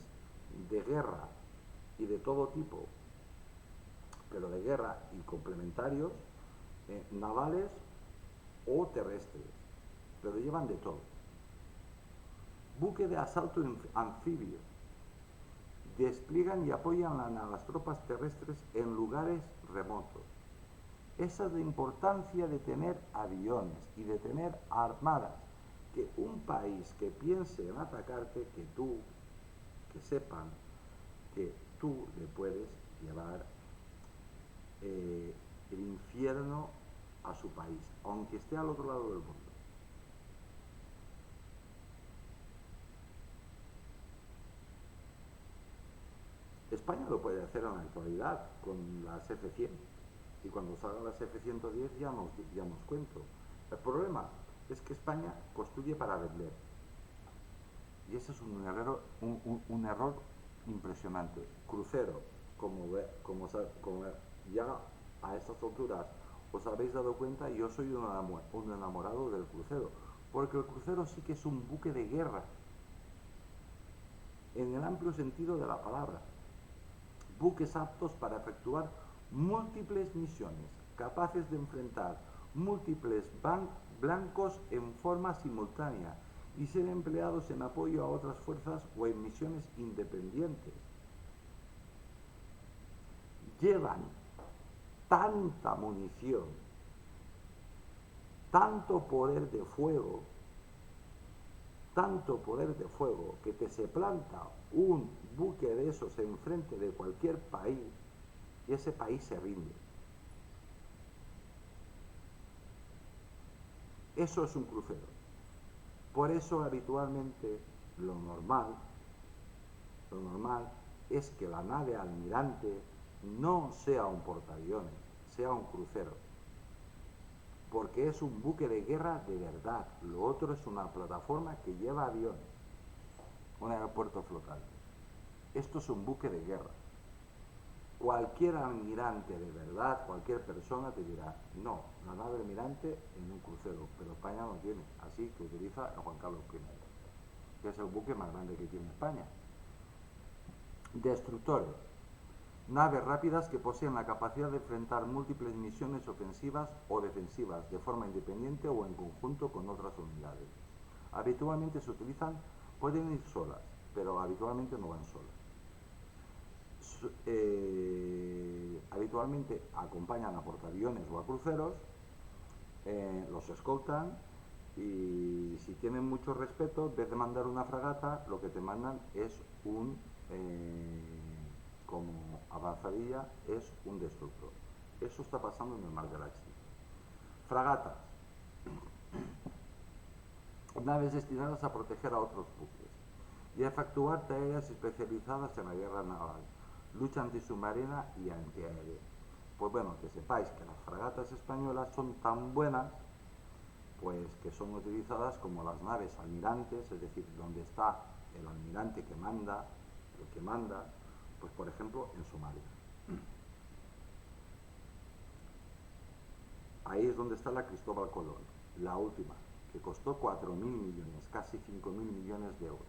de guerra y de todo tipo, pero de guerra y complementarios, navales o terrestres, pero llevan de todo. Buque de asalto anfibio. Despliegan y apoyan a las tropas terrestres en lugares remotos. Esa es la importancia de tener aviones y de tener armadas. Que un país que piense en atacarte, que sepan que tú le puedes llevar el infierno a su país, aunque esté al otro lado del mundo. España lo puede hacer en la actualidad con las F-100, y cuando salgan las F-110 ya nos cuento. El problema es que España construye para vender, y ese es un error impresionante. Crucero, como ya a estas alturas os habéis dado cuenta, yo soy un enamorado del crucero, porque el crucero sí que es un buque de guerra, en el amplio sentido de la palabra. Buques aptos para efectuar múltiples misiones, capaces de enfrentar múltiples blancos en forma simultánea y ser empleados en apoyo a otras fuerzas o en misiones independientes. Llevan tanta munición, tanto poder de fuego, que se planta un buque de esos enfrente de cualquier país y ese país se rinde. Eso es un crucero. Por eso habitualmente lo normal es que la nave almirante no sea un portaaviones, sea un crucero, porque es un buque de guerra de verdad. Lo otro es una plataforma que lleva aviones, un aeropuerto flotante. Esto es un buque de guerra. Cualquier almirante de verdad, cualquier persona te dirá, no, la nave almirante en un crucero, pero España no tiene, así que utiliza a Juan Carlos I, que es el buque más grande que tiene España. Destructores. Naves rápidas que poseen la capacidad de enfrentar múltiples misiones ofensivas o defensivas de forma independiente o en conjunto con otras unidades. Habitualmente se utilizan, pueden ir solas, pero habitualmente no van solas. Habitualmente acompañan a portaaviones o a cruceros, los escoltan, y si tienen mucho respeto, en vez de mandar una fragata, lo que te mandan es como avanzadilla, es un destructor. Eso está pasando en el mar de la China. Fragatas. Naves destinadas a proteger a otros buques y a efectuar tareas especializadas en la guerra naval, lucha antisubmarina y antiaérea. Pues bueno, que sepáis que las fragatas españolas son tan buenas, pues que son utilizadas como las naves almirantes, es decir, donde está el almirante que manda, pues por ejemplo en Somalia. Ahí es donde está la Cristóbal Colón, la última, que costó 4.000 millones, casi 5.000 millones de euros.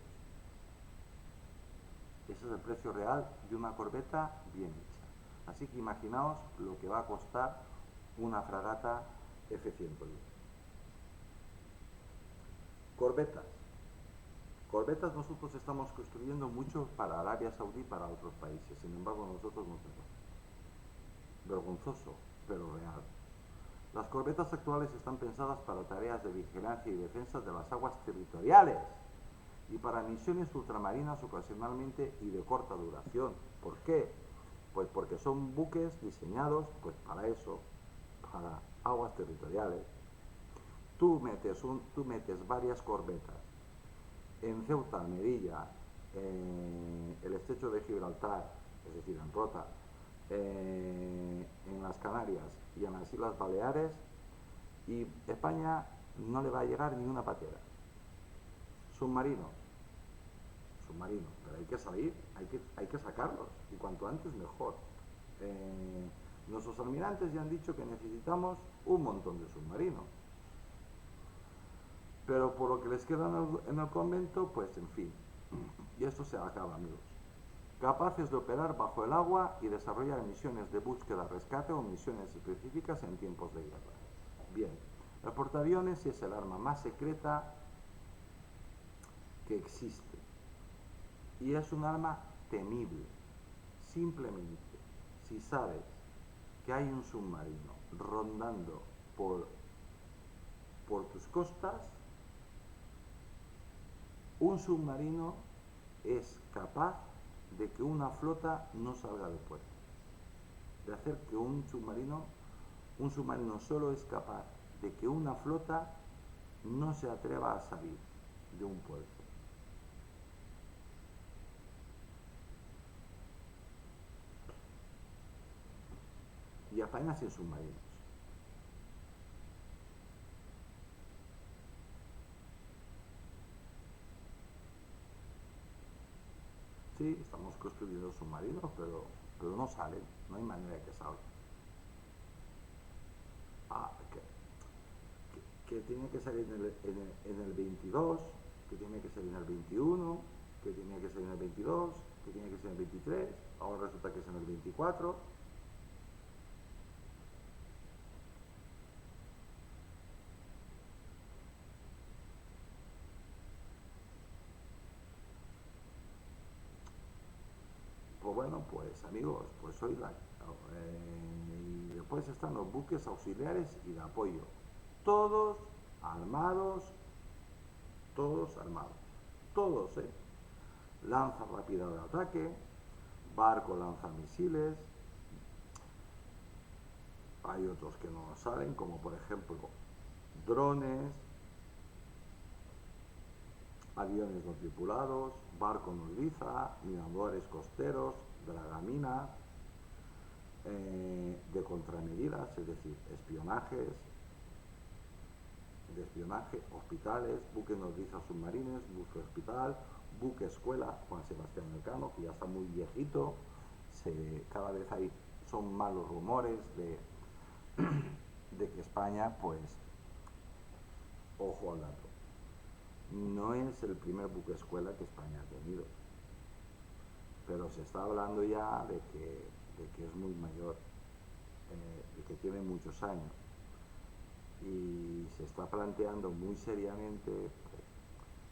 Ese es el precio real de una corbeta bien hecha. Así que imaginaos lo que va a costar una fragata F-110. Corbetas. Corbetas nosotros estamos construyendo mucho para Arabia Saudí y para otros países. Sin embargo, nosotros no tenemos. Vergonzoso, pero real. Las corbetas actuales están pensadas para tareas de vigilancia y defensa de las aguas territoriales y para misiones ultramarinas ocasionalmente y de corta duración. ¿Por qué? Pues porque son buques diseñados pues para eso, para aguas territoriales. Tú metes varias corbetas en Ceuta, Melilla, el estrecho de Gibraltar, es decir, en Rota, en las Canarias y en las Islas Baleares, y España no le va a llegar ni una patera. Submarino, pero hay que salir, hay que sacarlos, y cuanto antes mejor. Nuestros almirantes ya han dicho que necesitamos un montón de submarinos, pero por lo que les queda en el convento, pues en fin, y esto se acaba, amigos. Capaces de operar bajo el agua y desarrollar misiones de búsqueda, rescate o misiones específicas en tiempos de guerra. Bien, el portaaviones es el arma más secreta que existe y es un arma temible. Simplemente, si sabes que hay un submarino rondando por tus costas, un submarino es capaz de que una flota no salga de puerto, de hacer que un submarino solo es capaz de que una flota no se atreva a salir de un puerto. Y apenas sin submarinos. Sí, estamos construyendo submarinos, pero no salen, no hay manera de que salgan. Ah, que tiene que salir en el 22, que tiene que salir en el 21, que tiene que salir en el 22, que tiene que ser en el 23, ahora resulta que es en el 24. Pues bueno, pues amigos, pues hoy y después están los buques auxiliares y de apoyo. Todos armados, todos armados. Todos, lanza rápida de ataque, barco lanzamisiles. Hay otros que no salen, como por ejemplo drones, aviones no tripulados, barco nodriza, miradores costeros, dragaminas, de contramedidas, es decir, de espionaje, hospitales, buque nodriza submarines, buque hospital, buque escuela, Juan Sebastián Elcano, que ya está muy viejito, cada vez son malos rumores de que España, pues, ojo al dato, no es el primer buque escuela que España ha tenido, pero se está hablando ya de que es muy mayor, de que tiene muchos años, y se está planteando muy seriamente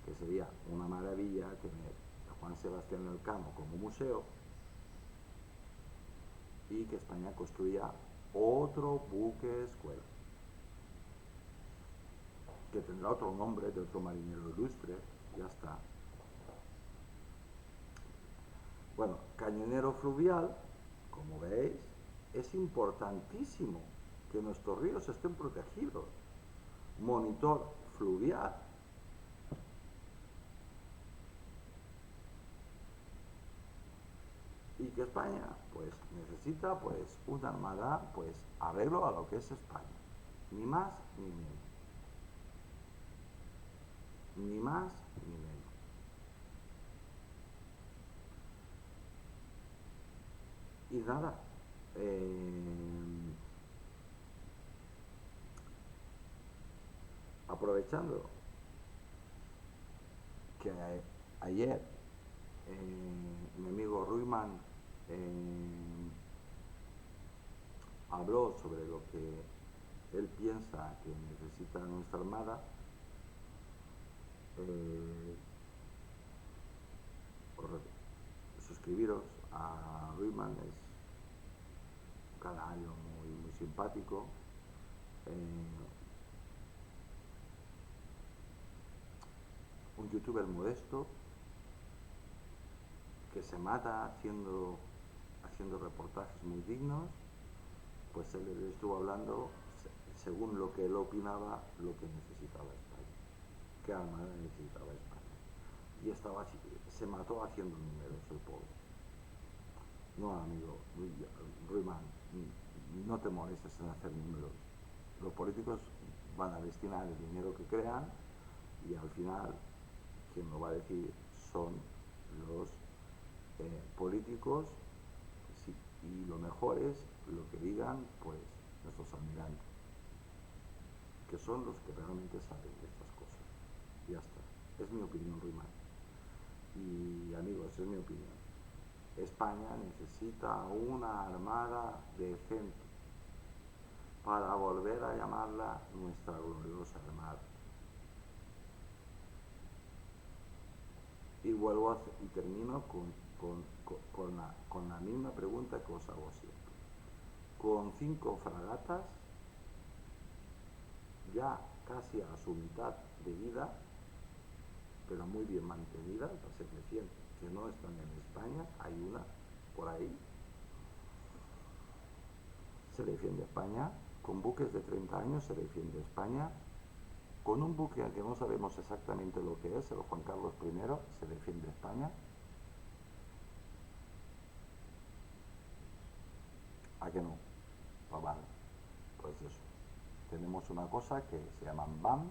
que sería una maravilla tener a Juan Sebastián Elcano como museo y que España construya otro buque escuela, que tendrá otro nombre de otro marinero ilustre, ya está. Bueno, cañonero fluvial, como veis, es importantísimo que nuestros ríos estén protegidos. Monitor fluvial. Y que España, pues, necesita, pues, una armada, pues, arreglo a lo que es España. Ni más ni menos. Ni más ni menos. Y nada, aprovechando que ayer mi amigo Ruiman habló sobre lo que él piensa que necesita nuestra armada, eh, suscribiros a Ruiman, es un canario muy simpático. Un youtuber modesto que se mata haciendo reportajes muy dignos. Pues él estuvo hablando, según lo que él opinaba, lo que necesitaba España, qué armada necesitaba España. Y se mató haciendo números el pobre. No, amigo, Ruiman, no te molestes en hacer números. Los políticos van a destinar el dinero que crean y al final quien lo va a decir son los políticos, sí, y lo mejor es lo que digan pues nuestros almirantes, que son los que realmente saben de estas cosas. Ya está, es mi opinión, Ruiman. Y amigos, es mi opinión. España necesita una armada decente para volver a llamarla nuestra gloriosa armada. Y y termino con la misma pregunta que os hago siempre. Con 5 fragatas, ya casi a su mitad de vida, pero muy bien mantenidas, las 700 que no están en España, hay una por ahí, se defiende España. Con buques de 30 años se defiende España. Con un buque al que no sabemos exactamente lo que es, el Juan Carlos I, se defiende España. ¿A que no? Pues vale, pues eso. Tenemos una cosa que se llaman BAMs,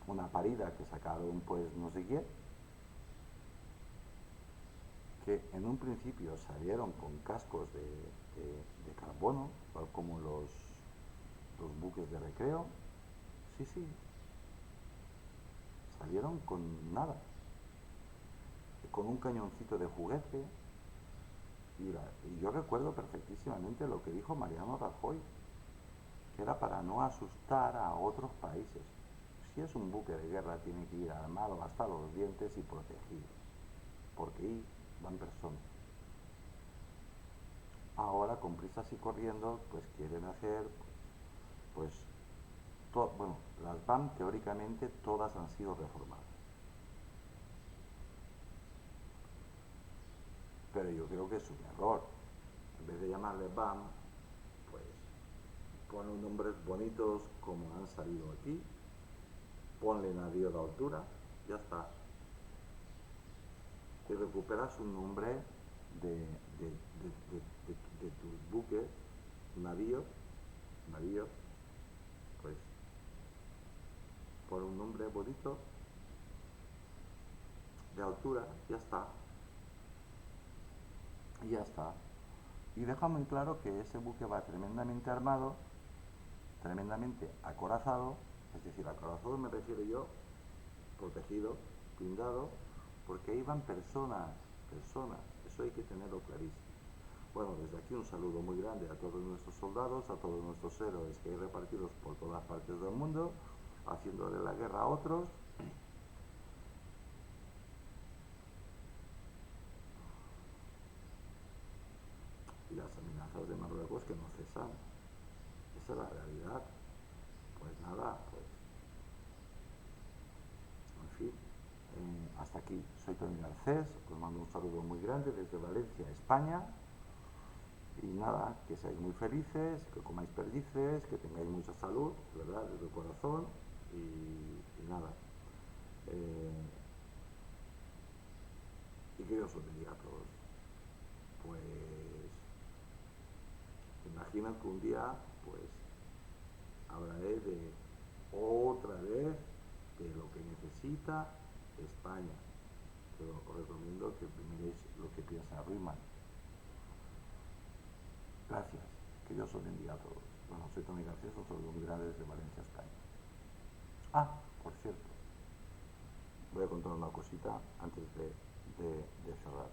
una parida que sacaron pues no sé qué, que en un principio salieron con cascos de carbono, como los buques de recreo. Sí, sí, salieron con nada, con un cañoncito de juguete. Y yo recuerdo perfectísimamente lo que dijo Mariano Rajoy, que era para no asustar a otros países. Si es un buque de guerra, tiene que ir armado hasta los dientes y protegido, porque ahí van personas. Ahora, con prisas y corriendo, pues quieren hacer, pues, bueno, las BAM teóricamente todas han sido reformadas. Pero yo creo que es un error. En vez de llamarle BAM, pues pon nombres bonitos como han salido aquí, ponle navío de altura, ya está. Y recuperas un nombre de tus buques, navío, pues por un nombre bonito, de altura, ya está. Y ya está. Y deja muy claro que ese buque va tremendamente armado, tremendamente acorazado, es decir, acorazado me refiero yo, protegido, blindado, porque ahí van personas, eso hay que tenerlo clarísimo. Bueno, desde aquí un saludo muy grande a todos nuestros soldados, a todos nuestros héroes que hay repartidos por todas partes del mundo, haciéndole la guerra a otros. Y las amenazas de Marruecos que no cesan. Esa es la realidad. Pues nada, pues en fin, hasta aquí. Soy Tony Garcés, os mando un saludo muy grande desde Valencia, España. Y nada, que seáis muy felices, que comáis perdices, que tengáis mucha salud, ¿verdad? Desde el corazón. Y nada. Y que Dios os bendiga a todos. Pues imagino que un día pues hablaré de otra vez de lo que necesita España. Pero os recomiendo que miréis lo que piensa Ruiman. Gracias, que Dios os bendiga a todos. Bueno, soy Tony García, os saludo muy grande desde Valencia, España. Ah, por cierto, voy a contar una cosita antes de cerrar.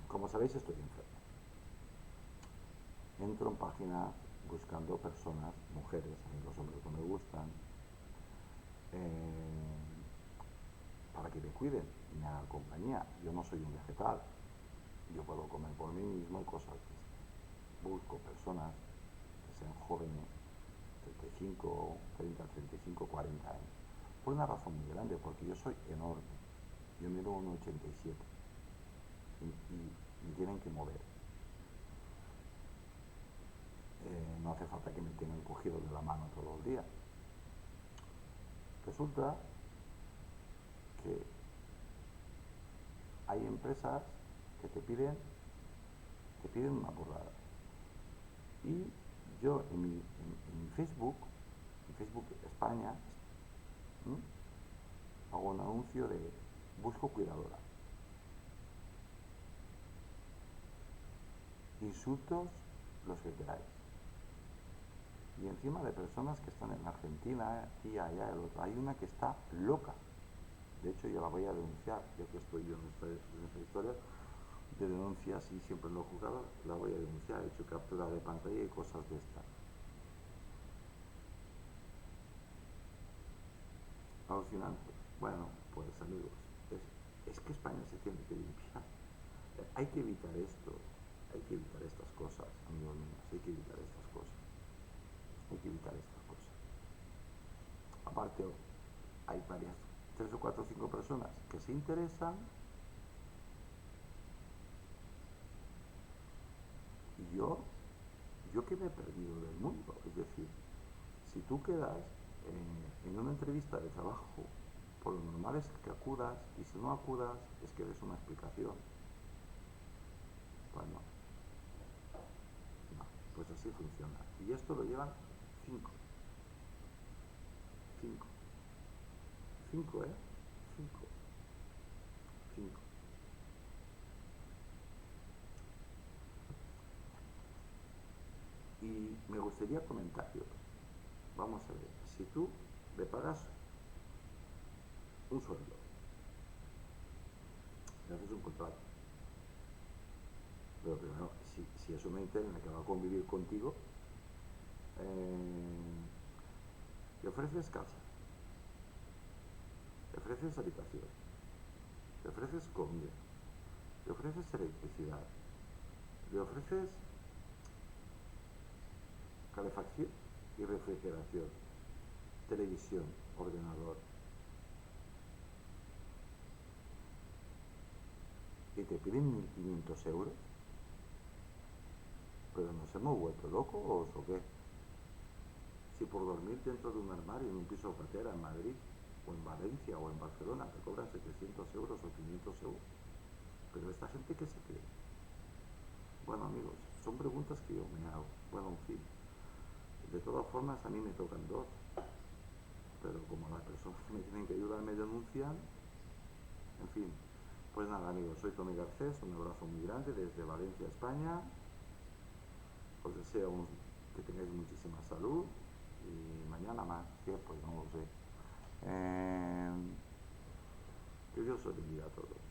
Como sabéis, estoy enfermo. Entro en páginas buscando personas, mujeres, a mí los hombres no me gustan, eh, para que me cuiden y me hagan compañía. Yo no soy un vegetal, yo puedo comer por mí mismo y cosas de estas. Busco personas que sean jóvenes, 35, 30, 35, 40 años. Por una razón muy grande, porque yo soy enorme. Yo mido 1,87 y me tienen que mover. No hace falta que me tengan cogido de la mano todos los días. Resulta que hay empresas que te piden una burrada. Y yo en Facebook, en Facebook España, ¿m? hago un anuncio de busco cuidadora. Insultos los que queráis. Y encima de personas que están en Argentina, aquí, allá, el otro. Hay una que está loca. De hecho, yo la voy a denunciar, ya que estoy yo en esta historia de denuncias y siempre lo he jugado, la voy a denunciar. He hecho captura de pantalla y cosas de estas. Alucinante. Bueno, pues amigos, es que España se tiene que limpiar. Hay que evitar esto. Hay que evitar estas cosas, amigos míos. Hay que evitar estas cosas. Hay que evitar estas cosas. Aparte, hay varias, 3 o 4 o 5 personas que se interesan y yo que me he perdido del mundo. Es decir, si tú quedas en una entrevista de trabajo, por lo normal es que acudas, y si no acudas es que des una explicación. Pues no, no, pues así funciona. Y esto lo llevan 5, 5, 5, 5, 5. Y me gustaría comentarios. Vamos a ver, si tú le pagas un sueldo, le haces un contrato, pero primero, si es una interna que va a convivir contigo, le ofreces casa, le ofreces habitación, le ofreces comida, le ofreces electricidad, le ofreces calefacción y refrigeración, televisión, ordenador, y te piden 1.500 euros, pero nos hemos vuelto locos o qué. Si por dormir dentro de un armario en un piso de patera en Madrid, o en Valencia, o en Barcelona, te cobran 700 euros o 500 euros. Pero esta gente, ¿qué se cree? Bueno, amigos, son preguntas que yo me hago. Bueno, en fin. De todas formas, a mí me tocan dos. Pero como las personas que me tienen que ayudar me denuncian, en fin. Pues nada, amigos, soy Tony Garcés. Un abrazo muy grande desde Valencia, España. Os deseo que tengáis muchísima salud. Y mañana más, ¿qué? Pues no lo sé. Que Dios os bendiga a todos.